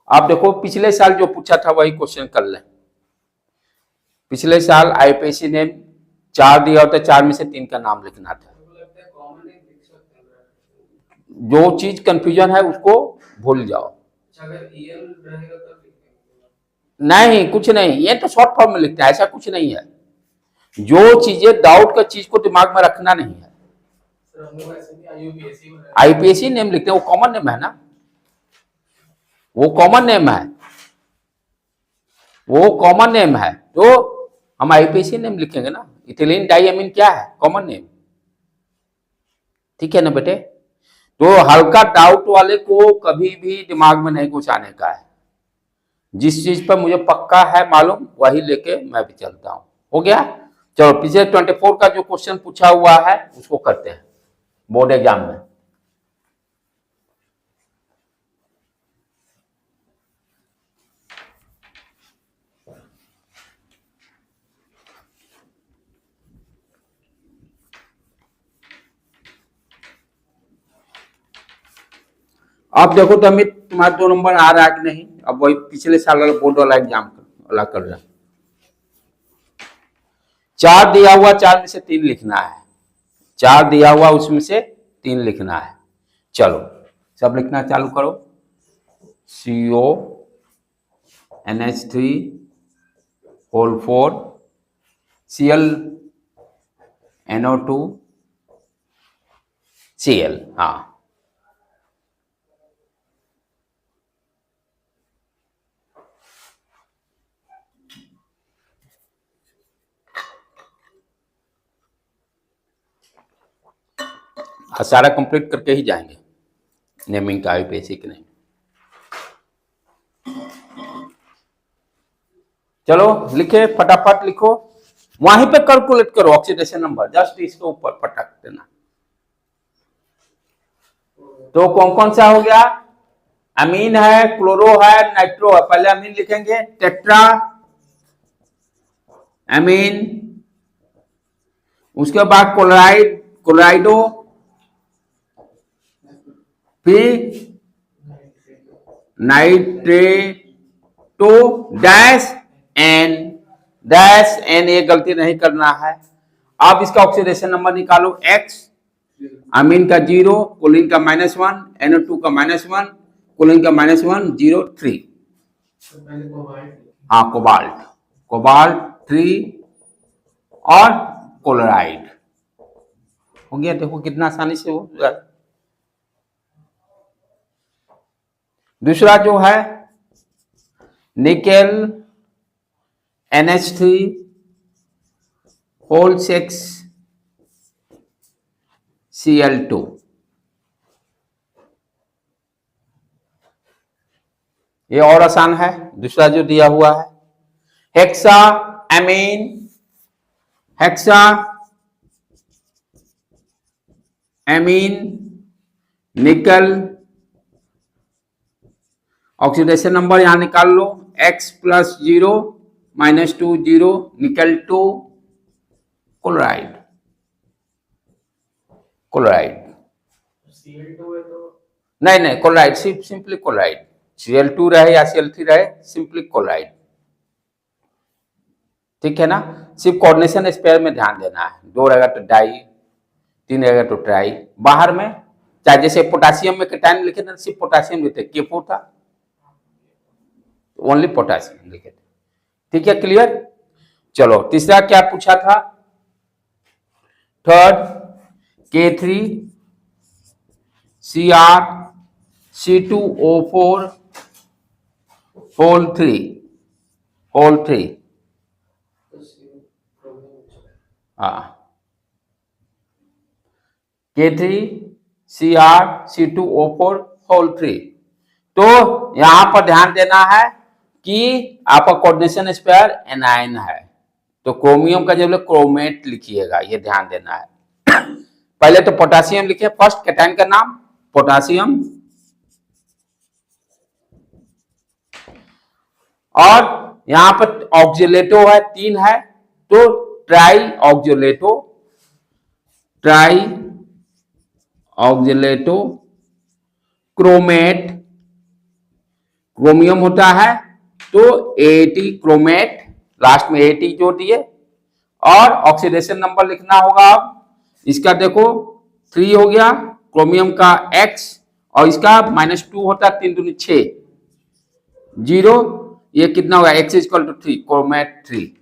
आप देखो पिछले साल जो पूछा था वही क्वेश्चन कर लें। पिछले साल आईपीएससी ने 4 दिया होता, 4 में से 3 का नाम लिखना था। जो चीज कंफ्यूजन है उसको भूल जाओ। नहीं कुछ नहीं, ये तो शॉर्ट फॉर्म में लिखते हैं, ऐसा कुछ नहीं है। जो चीजें डाउट का चीज को दिमाग में रखना नहीं है। आईपीएससी नेम लिखते हैं, वो कॉमन नेम है ना, वो कॉमन नेम है, वो कॉमन नेम है, तो हम आईपीएससी नेम लिखेंगे ना। इथिलीन डाइअमीन क्या है, कॉमन नेम, ठीक है ना बेटे। तो हल्का डाउट वाले को कभी भी दिमाग में नहीं घुसाने का है, जिस चीज पर मुझे पक्का है मालूम वही लेके मैं भी चलता हूं। हो गया, चलो पिछले 24 का जो क्वेश्चन पूछा हुआ है उसको करते हैं बोर्ड एग्जाम में। अब देखो तो अमित तुम्हारा 2 नंबर आ रहा है कि नहीं, अब वही पिछले साल वाला बोर्ड वाला एग्जाम वाला कर रहा है। 4 दिया हुआ, 4 में से 3 लिखना है, 4 दिया हुआ उसमें से 3 लिखना है। चलो सब लिखना चालू करो। CO NH3 whole 4 Cl NO2 Cl, हाँ सारा कंप्लीट करके ही जाएंगे नेमिंग का बेसिक नहीं। चलो लिखे, फटाफट लिखो, वहीं पे कैलकुलेट करो ऑक्सीडेशन नंबर, जस्ट इसके ऊपर पटक देना। तो कौन कौन सा हो गया, अमीन है, क्लोरो है, नाइट्रो है। पहले अमीन लिखेंगे, टेट्रा अमीन, उसके बाद क्लोराइड, क्लोराइडो, फिर नाइट्रेटो डैश एन, ये गलती नहीं करना है। अब इसका ऑक्सीडेशन नंबर निकालो, X, अमीन का 0, कोलिन का -1, NO2 का -1, कोलिन का -1, 0, 3। हाँ कोबाल्ट, कोबाल्ट 3 और क्लोराइड हो गया। देखो कितना आसानी से हो गया। दूसरा जो है निकेल NH3 होल 6 Cl2, ये और आसान है। दूसरा जो दिया हुआ है हेक्सा अमीन, हेक्सा एमीन, निकल, ऑक्सीडेशन नंबर यहां निकाल लो, X प्लस 0 -2 0, निकल 2, क्लोराइड, क्लोराइड Cl2 है तो नहीं नहीं क्लोराइड, सिंपली क्लोराइड, Cl2 रहे या Cl3 रहे, सिंपली क्लोराइड। ठीक है ना, सिर्फ कोऑर्डिनेशन स्पेयर में ध्यान देना है, 2 रहेगा तो डाई, 3 रहेगा तो ट्राई। बाहर में चाहे जैसे पोटासियम में कैटायन लिखे थे सिर्फ पोटासियम लिखते, K4 था, ओनली पोटासियम लिखे थे। ठीक है, क्लियर। चलो तीसरा क्या पूछा था, third K3 Cr C2O4 whole 3 हाँ, K3 Cr C2O4 होल 3। तो यहां पर ध्यान देना है कि आपका कोऑर्डिनेशन स्पेयर एनायन है, तो क्रोमियम का जब क्रोमेट लिखिएगा, ये ध्यान देना है। पहले तो पोटासियम लिखे, फर्स्ट कैटायन का नाम पोटासियम, और यहां पर ऑक्सीलेटो है, 3 है, तो ट्राई ऑक्सीलेटो, ट्राई ऑक्सीलेटो क्रोमेट, क्रोमियम होता है तो AT क्रोमेट, लास्ट में AT जोड़ दिए, और ऑक्सीडेशन नंबर लिखना होगा। अब इसका देखो 3 हो गया, क्रोमियम का X, और इसका -2 होता है, 3 दूनी 6, 0, ये कितना होगा, X इक्वल टू 3, क्रोमेट 3।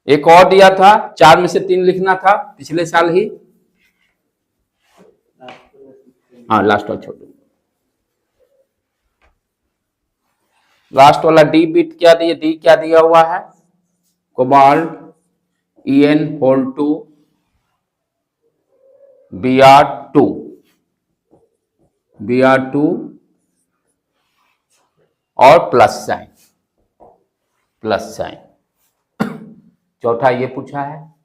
एक और दिया था, 4 में से 3 लिखना था, पिछले साल ही, हाँ लास्ट वाला छोड़, लास्ट वाला डी बिट क्या दिया, डी क्या दिया हुआ है, कोबाल्ट En होल 2 Br2 और प्लस साइन। चौथा ये पूछा है,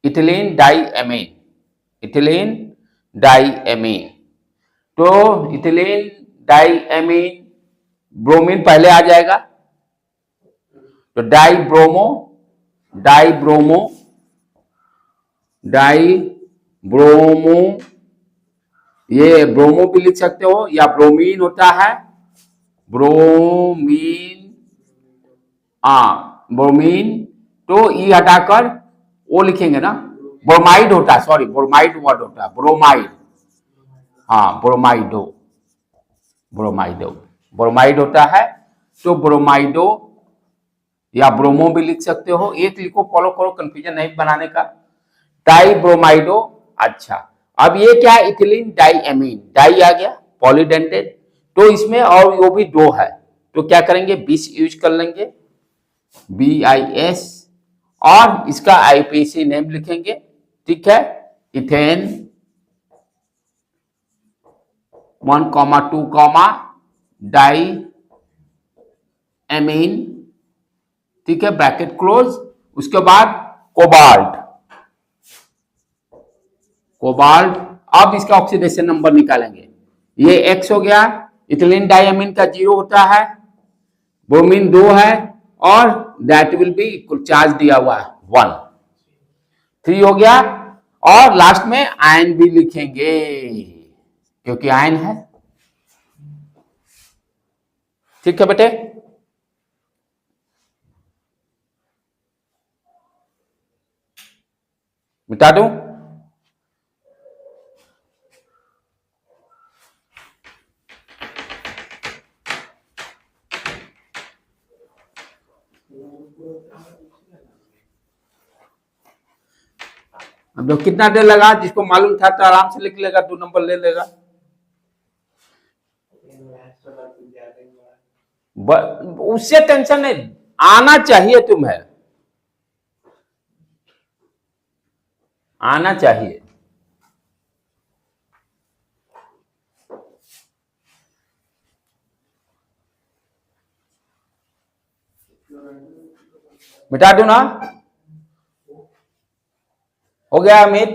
इथिलीन डाईएमीन, इथिलीन डाईएमीन, तो इथिलीन डाईएमीन, ब्रोमीन पहले आ जाएगा, तो डाईब्रोमो, ये ब्रोमो भी लिख सकते हो, या ब्रोमीन होता है, ब्रोमीन, ब्रोमीन, तो ई हटाकर वो लिखेंगे ना, ब्रोमाइड होता है, सॉरी ब्रोमाइड वर्ड होता है, ब्रोमाइड, हाँ ब्रोमाइड होता है, तो ब्रोमाइडो या ब्रोमो भी लिख सकते हो, एक लिखो, फॉलो करो, कंफ्यूजन नहीं बनाने का, डाईब्रोमाइडो। अच्छा, अब ये क्या है, इथिलीन डाईएमीन, डाई आ गया, पॉलीडेंटेड, तो इसमें और वो भी 2 है, तो क्या करेंगे, 20 यूज कर लेंगे, BIS, और इसका IPC नेम लिखेंगे। ठीक है, इथेन 1,2, डाई एमीन, ठीक है, ब्रैकेट क्लोज, उसके बाद कोबाल्ट, अब इसका ऑक्सीडेशन नंबर निकालेंगे, ये X हो गया, इथिलीन डाईएमीन का 0 होता है, ब्रोमीन 2 है, और that will be equal, charge दिया हुआ है 1, 3 हो गया, और लास्ट में आयन भी लिखेंगे क्योंकि आयन है। ठीक है बेटे, मिटा दूं, अब कितना देर लगा, जिसको मालूम था तो आराम से लिख लेगा, 2 नंबर ले लेगा, उससे टेंशन नहीं, आना चाहिए, तुम्हें आना चाहिए। मिटा दूं ना? हो गया अमित?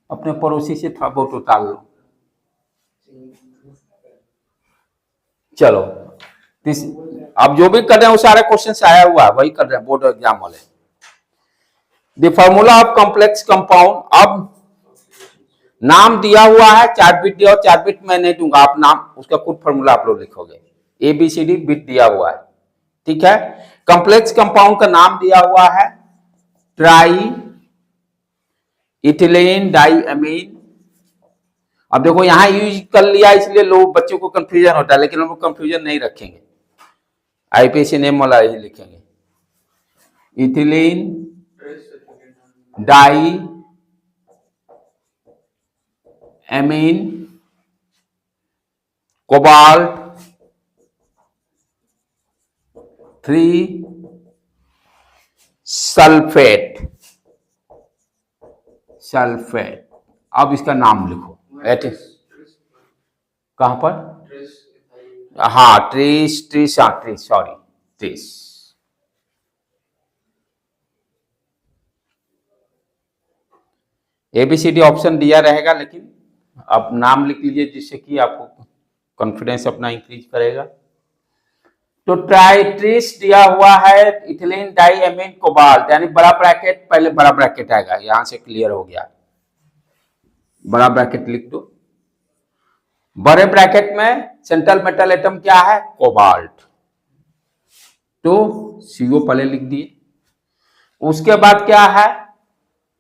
अपने पड़ोसी से थोड़ा बहुत उतार लो। चलो अब जो भी कर रहे हैं वो सारे क्वेश्चन आया हुआ है, वही कर रहे हैं बोर्ड एग्जाम वाले। The formula of complex compound, अब नाम दिया हुआ है, 4 बिट दिया, 4 बिट मैं नहीं दूंगा, आप नाम उसका खुद फॉर्मूला आप लोग लिखोगे, ABCD बिट दिया हुआ है, ठीक है। कॉम्प्लेक्स कंपाउंड का नाम दिया हुआ है ट्राई इथिलीन डाइअमीन। अब देखो यहां यूज कर लिया इसलिए लोग बच्चों को कंफ्यूजन होता है, लेकिन हम लोग कंफ्यूजन नहीं रखेंगे, IPC नेम वाला ही लिखेंगे, ethylene di amine cobalt 3 sulphate. Sulphate, अब इसका नाम लिखो। कहां पर? हाँ tris, sorry tris. ABCD option दिया रहेगा, लेकिन आप नाम लिख लीजिए जिससे कि आपको कॉन्फिडेंस अपना इंक्रीज करेगा। तो ट्राइट्रिस दिया हुआ है, इथिलीन डाइअमीन कोबाल्ट, यानी बड़ा ब्रैकेट, पहले बड़ा ब्रैकेट आएगा, यहां से क्लियर हो गया, बड़ा ब्रैकेट लिख दो। बड़े ब्रैकेट में सेंट्रल मेटल एटम क्या है? कोबाल्ट, तो CO पहले लिख दिए। उसके बाद क्या है?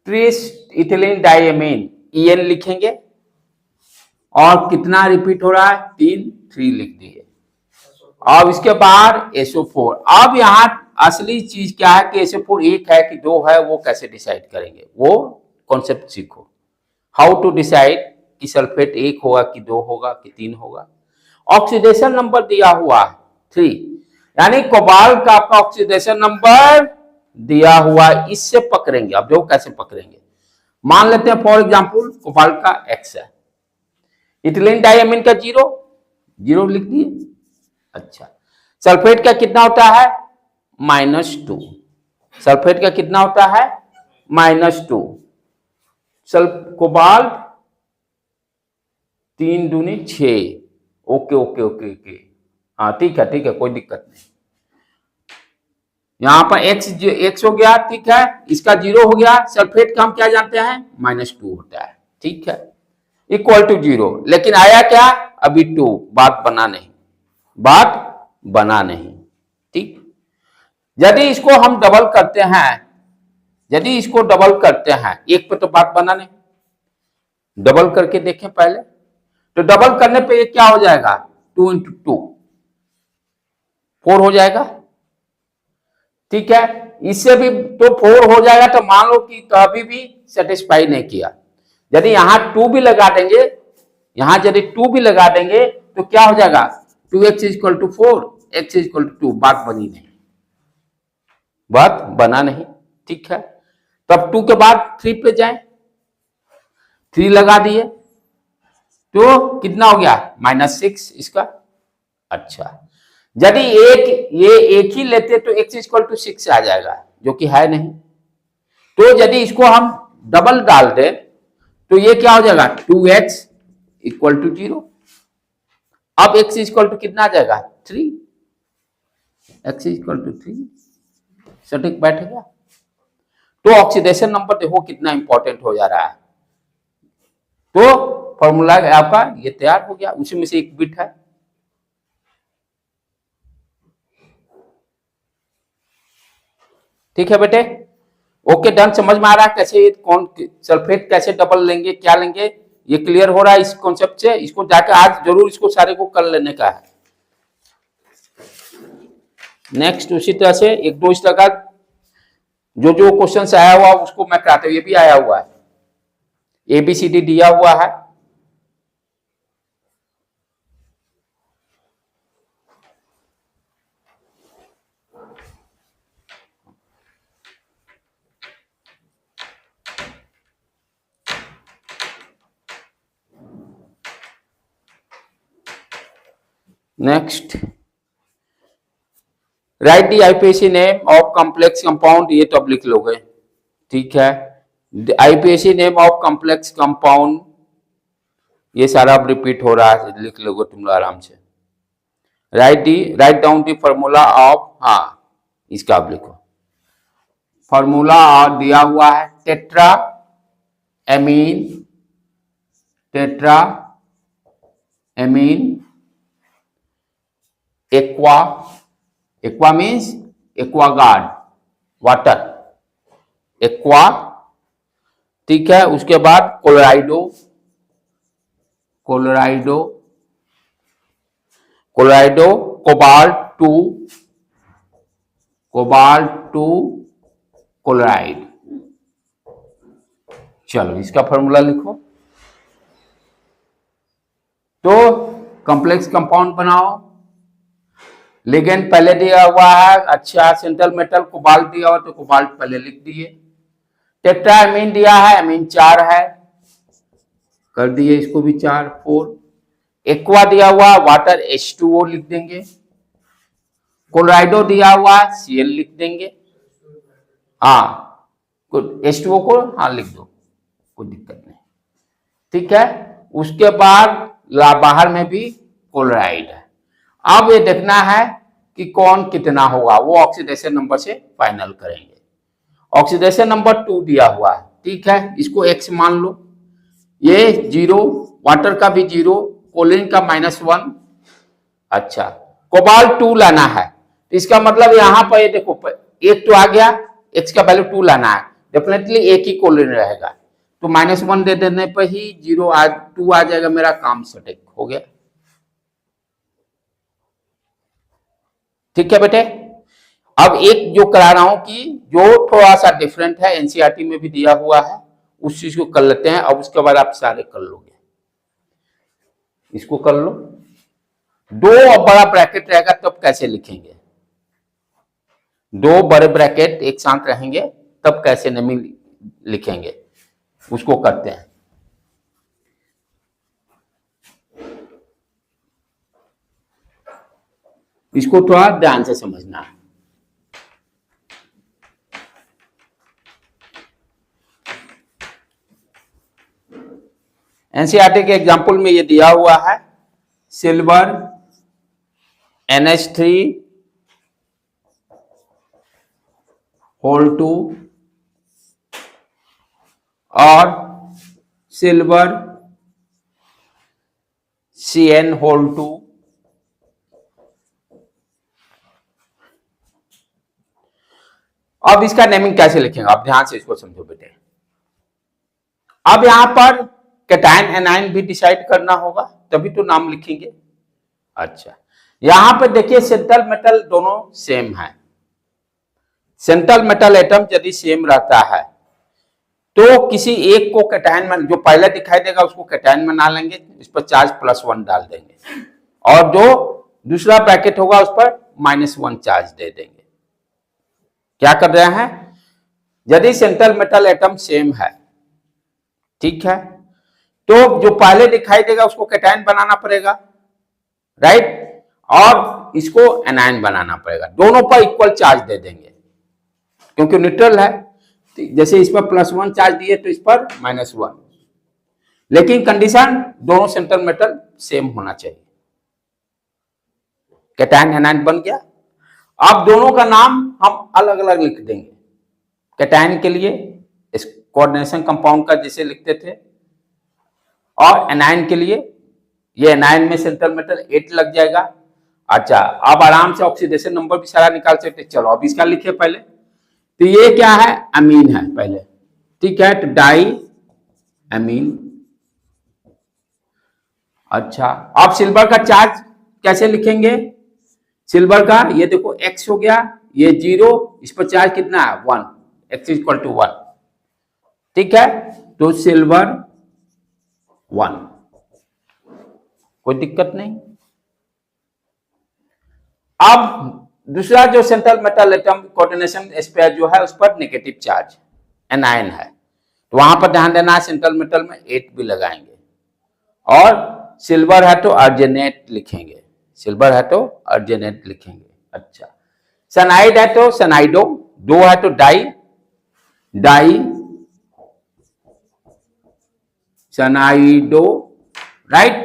ट्रिस इथिलीन डाइअमीन, EN लिखेंगे, और कितना रिपीट हो रहा है? 3 लिख दिए। अब इसके बाद SO4। अब यहां असली चीज क्या है कि SO4 एक है कि दो है, वो कैसे डिसाइड करेंगे, वो कॉन्सेप्ट सीखो, हाउ टू डिसाइड कि सल्फेट एक होगा कि 2 होगा कि 3 होगा। ऑक्सीडेशन नंबर दिया हुआ है 3, यानी कोबाल्ट का आपका ऑक्सीडेशन नंबर दिया हुआ, इससे पकड़ेंगे। अब जो कैसे पकड़ेंगे, मान लेते हैं फॉर एग्जांपल कोबाल्ट का X है, इथिलीन डाइअमीन का 0 लिख दिए। अच्छा, सल्फेट का कितना होता है? -2। सल्फेट का कितना होता है? -2। कोबाल्ट 3 दूनी 6। ओके ओके ओके ओके, हाँ ठीक है, कोई दिक्कत नहीं। यहां पर X हो गया, ठीक है, इसका 0 हो गया। सल्फेट का हम क्या जानते हैं? -2 होता है, ठीक है, इक्वल टू 0। लेकिन आया क्या? अभी 2, बात बना नहीं, ठीक। यदि इसको हम डबल करते हैं, एक पे तो बात बना नहीं, डबल करके देखें पहले, तो डबल करने पे ये क्या हो जाएगा? 2 × 2 4 हो जाएगा, ठीक है। इससे भी तो 4 हो जाएगा, तो मान लो कि कभी भी सेटिस्फाई नहीं किया। यदि यहां 2 भी लगा देंगे, तो क्या हो जाएगा? 2x = 4, x = 2, बात बना नहीं, ठीक है। तब 2 के बाद 3 पे जाएं, 3 लगा दिए, तो कितना हो गया? -6 इसका। अच्छा, यदि ये एक ही लेते तो x = 6 आ जाएगा, जो कि है नहीं। तो यदि इसको हम डबल डाल दें तो ये क्या हो जाएगा? 2x = 0। अब x = कितना आ जाएगा? 3। x = 3, सटीक बैठेगा। तो ऑक्सीडेशन नंबर देखो कितना इंपॉर्टेंट हो जा रहा है। तो फॉर्मूला आपका ये तैयार हो गया, उसी में से एक बिट है। ठीक है बेटे, ओके डन। समझ में आ रहा है कैसे कौन सल्फेट कैसे डबल लेंगे, क्या लेंगे, ये क्लियर हो रहा है इस कॉन्सेप्ट से। इसको जाकर आज जरूर इसको सारे को कर लेने का है। नेक्स्ट उसी तरह से 1-2 इस तरह का जो क्वेश्चन आया हुआ उसको मैं कराता हूं। ये भी आया हुआ है, ABCD दिया हुआ है। Next right the IUPAC name of complex compound, ये तो अब लिख लोगे, ठीक है। IUPAC name of complex compound, ये सारा अब रिपीट हो रहा है, लिख लोगे तुम लोग आराम से। Write down the formula of, हाँ इसका आप लिखो, फॉर्मूला और दिया हुआ है tetra amine aqua means Aquaguard water, aqua, ठीक है। उसके बाद कोलोराइडो कोबाल्ट टू क्लोराइड। चलो इसका फॉर्मूला लिखो। तो कॉम्प्लेक्स कंपाउंड बनाओ, लिगेंड पहले दिया हुआ है, अच्छा सेंट्रल मेटल कोबाल्ट दिया हुआ तो कोबाल्ट पहले लिख दिए। टेट्रा एमीन दिया है, एमीन 4 है, कर दिए इसको भी 4 4। एक्वा दिया हुआ वाटर H2O लिख देंगे। क्लोराइडो दिया हुआ Cl लिख देंगे, हाँ H2O को हाँ लिख दो, कोई दिक्कत नहीं, ठीक है। उसके बाद बाहर में भी क्लोराइड है। अब ये देखना है कि कौन कितना होगा, वो ऑक्सीडेशन नंबर से फाइनल करेंगे। ऑक्सीडेशन नंबर 2 दिया हुआ है, ठीक है, इसको X मान लो, ये 0, वाटर का भी 0, कोलिन का -1। अच्छा कोबाल्ट 2 लाना है, तो इसका मतलब यहां पर ये देखो 1 तो आ गया, X का वैल्यू 2 लाना है, डेफिनेटली एक ही कोलिन रहेगा, तो -1 दे देने पर ही 2 आ जाएगा, मेरा काम सटीक हो गया, ठीक है बेटे। अब एक जो करा रहा हूं कि जो थोड़ा सा डिफरेंट है, एनसीईआरटी में भी दिया हुआ है, उस चीज को कर लेते हैं। अब उसके बाद आप सारे कर लोगे, इसको कर लो। 2 बड़ा ब्रैकेट रहेगा तब कैसे लिखेंगे, 2 बड़े ब्रैकेट एक साथ रहेंगे तब कैसे नेमिंग लिखेंगे, उसको करते हैं। इसको थोड़ा ध्यान से समझना है। एनसीईआरटी के एग्जाम्पल में ये दिया हुआ है, सिल्वर NH3(2) और सिल्वर CN(2). अब इसका नेमिंग कैसे लिखेंगे, आप ध्यान से इसको समझो बेटे। अब यहां पर कैटायन एनायन भी डिसाइड करना होगा, तभी तो नाम लिखेंगे। अच्छा यहां पर देखिए सेंट्रल मेटल दोनों सेम है, सेंट्रल मेटल एटम यदि सेम रहता है तो किसी एक को कैटायन में, जो पहले दिखाई देगा उसको कैटायन में ना लेंगे, इस पर चार्ज +1 डाल देंगे, और जो दूसरा ब्रैकेट होगा उस पर -1 चार्ज दे देंगे। क्या कर रहे हैं, यदि सेंट्रल मेटल एटम सेम है, ठीक है, तो जो पहले दिखाई देगा उसको कैटायन बनाना पड़ेगा, राइट, और इसको एनायन बनाना पड़ेगा, दोनों पर इक्वल चार्ज दे देंगे क्योंकि न्यूट्रल है। जैसे इस पर +1 चार्ज दिए तो इस पर -1, लेकिन कंडीशन दोनों सेंट्रल मेटल सेम होना चाहिए। कैटायन एनायन बन गया। अब दोनों का नाम हम अलग अलग लिख देंगे। कैटायन के लिए इस कोऑर्डिनेशन कंपाउंड का जैसे लिखते थे, और एनायन के लिए ये एनायन में सेंट्रल मेटल 8 लग जाएगा। अच्छा अब आराम से ऑक्सीडेशन नंबर भी सारा निकाल सकते। चलो अब इसका लिखे पहले, तो ये क्या है, अमीन है पहले, ठीक है, तो डाई अमीन। अच्छा अब सिल्वर का चार्ज कैसे लिखेंगे, सिल्वर का ये देखो X हो गया, ये 0, इस पर चार्ज कितना है 1, X = 1, ठीक है, तो सिल्वर 1, कोई दिक्कत नहीं। अब दूसरा जो central metal atom coordination sphere जो है उस पर नेगेटिव चार्ज एनायन है, तो वहां पर ध्यान देना, सेंट्रल मेटल में 8 भी लगाएंगे, और सिल्वर है तो अर्जेनेट लिखेंगे, सिल्वर है तो अर्जेनेट लिखेंगे। अच्छा सनाइड है तो सनाइडो, दो है तो डाई, डाई सनाइडो, राइट।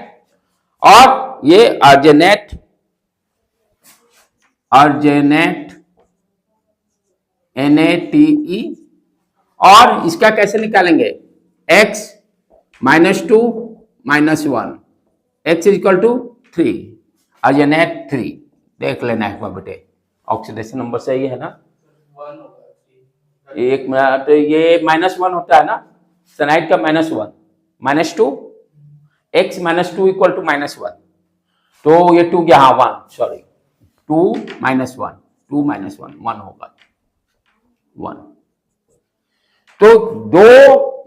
और ये अर्जेनेट, अर्जेनेट NaTe। और इसका कैसे निकालेंगे, x -2 -1, x equal to 3, argentate 3। देख लेना एक बार बेटे, ऑक्सीडेशन नंबर सही है ना, 1 मिनट, ये -1 होता है ना, सनाइड का -1, -2, x -2 इक्वल टू -1, तो ये 2 गया, हाँ 1, सॉरी 2 -1, 2 -1 1 होगा, 1। तो दो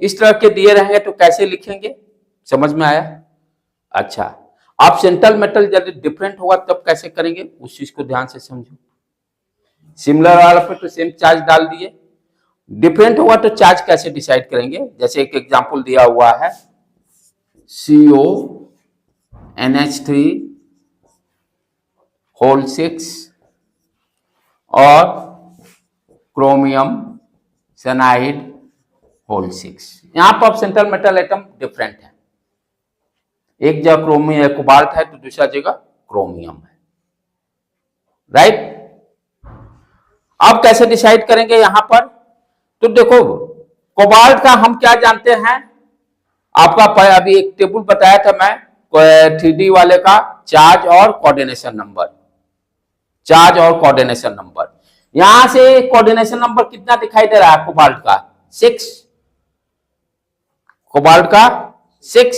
इस तरह के दिए रहेंगे तो कैसे लिखेंगे, समझ में आया। अच्छा, आप सेंट्रल मेटल यदि डिफरेंट होगा तब कैसे करेंगे, उस चीज को ध्यान से समझो। सिमिलर वाला पे तो सेम चार्ज डाल दिए, डिफरेंट होगा तो चार्ज कैसे डिसाइड करेंगे। जैसे एक एग्जांपल दिया हुआ है, CONH3 और क्रोमियम सनाइड 6। यहां पर सेंट्रल मेटल एटम डिफरेंट है, एक जगह क्रोमियम कोबाल्ट है तो दूसरा जगह क्रोमियम है, राइट। अब कैसे डिसाइड करेंगे यहां पर, तो देखो कोबाल्ट का हम क्या जानते हैं, आपका अभी एक टेबल बताया था मैं 3D वाले का, चार्ज और कोऑर्डिनेशन नंबर, चार्ज और कोऑर्डिनेशन नंबर। यहां से कोऑर्डिनेशन नंबर कितना दिखाई दे रहा है कोबाल्ट का, 6, कोबाल्ट का 6।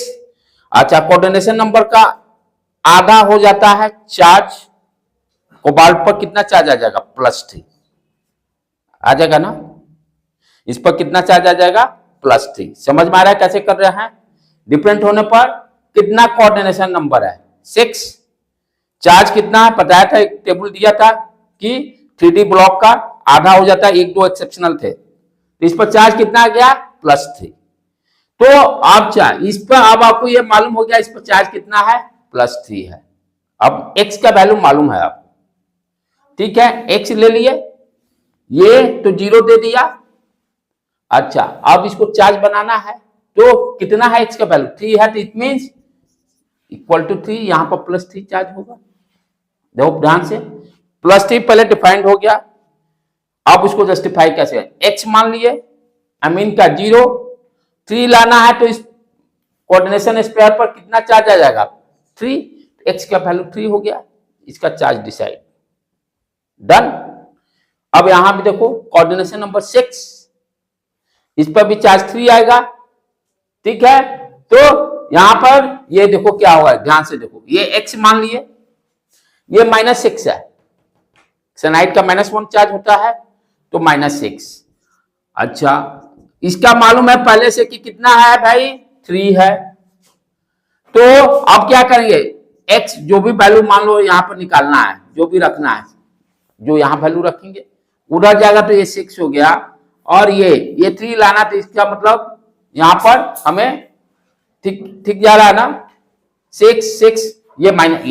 अच्छा, कोऑर्डिनेशन नंबर का आधा हो जाता है चार्ज, कोबाल्ट पर कितना चार्ज आ जाएगा, +3 आ जाएगा ना, इस पर कितना चार्ज आ जाएगा, +3। समझ में आ रहा है कैसे कर रहे हैं, डिफरेंट होने पर कितना कोऑर्डिनेशन नंबर है, 6, चार्ज कितना है बताया था, एक टेबल दिया था कि 3D ब्लॉक का आधा हो जाता है, 1-2 एक्सेप्शनल थे, तो इस पर चार्ज कितना आ गया, +3। तो आप चार्ज इस पर, अब आपको ये मालूम हो गया इस पर चार्ज कितना है, +3 है। अब x का वैल्यू मालूम है आपको, ठीक है, x ले लिए, ये तो 0 दे दिया। अच्छा, अब इसको चार्ज बनाना है तो कितना है x का वैल्यू, 3 है, तो इट मींस इक्वल टू 3, यहां पर +3 चार्ज होगा। देखो ध्यान से, +3 पहले डिफाइंड हो गया, अब उसको जस्टिफाई कैसे, x मान लिए, अमीन का 0, 3 लाना है तो इस कोऑर्डिनेशन स्क्वायर पर कितना चार्ज आ जाएगा, 3, x का वैल्यू 3 हो गया, इसका चार्ज डिसाइड, डन। अब यहां भी देखो कोऑर्डिनेशन नंबर 6, इस पर भी चार्ज 3 आएगा, ठीक है। तो यहां पर ये देखो क्या होगा, ध्यान से देखो, ये x मान लिए, ये -6 है, सनाइड का -1 चार्ज होता है तो -6। अच्छा, इसका मालूम है पहले से कि कितना है भाई, 3 है, तो अब क्या करेंगे, x जो भी वैल्यू मान लो यहां पर निकालना है, जो भी रखना है, जो यहां वैल्यू रखेंगे उधर जाएगा, तो ये 6 हो गया, और ये 3 लाना, तो इसका मतलब यहां पर हमें ठीक जा रहा है ना, 6 ये माइनस,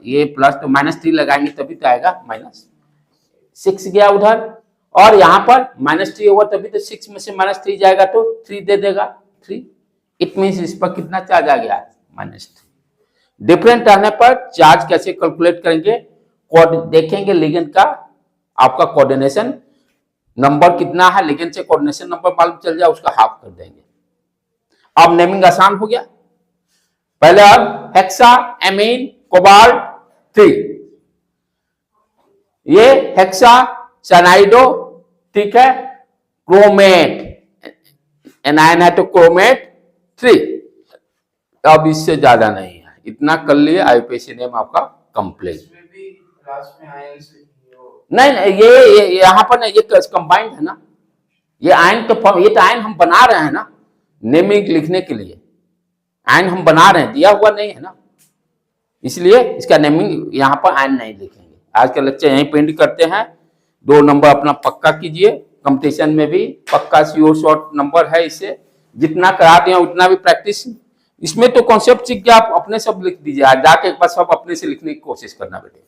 ये प्लस तो -3 लगाएंगे तभी तो आएगा, -6 गया उधर, और यहां पर -3 होगा तभी तो 6 में से -3 जाएगा तो 3 दे देगा, 3, इट मींस इस पर कितना चार्ज आ गया, -3। डिफरेंट रहने पर चार्ज कैसे कैलकुलेट करेंगे, देखेंगे लिगेंड का आपका कोऑर्डिनेशन नंबर कितना है, लिगेंड से कोऑर्डिनेशन नंबर मालूम चल जाए, उसका हाफ कर देंगे। अब नेमिंग आसान हो गया, पहले अब हेक्सा एमीन कोबाल्ट 3, ये हेक्सा सनाइडो, ठीक है, क्रोमेट, एनायन है तो क्रोमेट 3। अब इससे ज्यादा नहीं है, इतना कर लिए, आईयूपीएसी नेम आपका कंप्लीट। नहीं, ये यहां पर नहीं, ये कंबाइंड है ना, ये आयन के फॉर्म, ये तो आयन हम बना रहे हैं ना, नेमिंग लिखने के लिए आयन हम बना रहे हैं, दिया हुआ नहीं है ना, इसलिए इसका नेमिंग यहां पर आयन नहीं लिखेंगे। आज का लेक्चर यहीं पेंड करते हैं, 2 नंबर अपना पक्का कीजिए, कंपटीशन में भी पक्का श्योर शॉर्ट नंबर है, इससे जितना करा दिया उतना भी प्रैक्टिस, इसमें तो कॉन्सेप्ट सीख के आप अपने सब लिख दीजिए, जाके एक बार सब अपने से लिखने की कोशिश करना बेटे।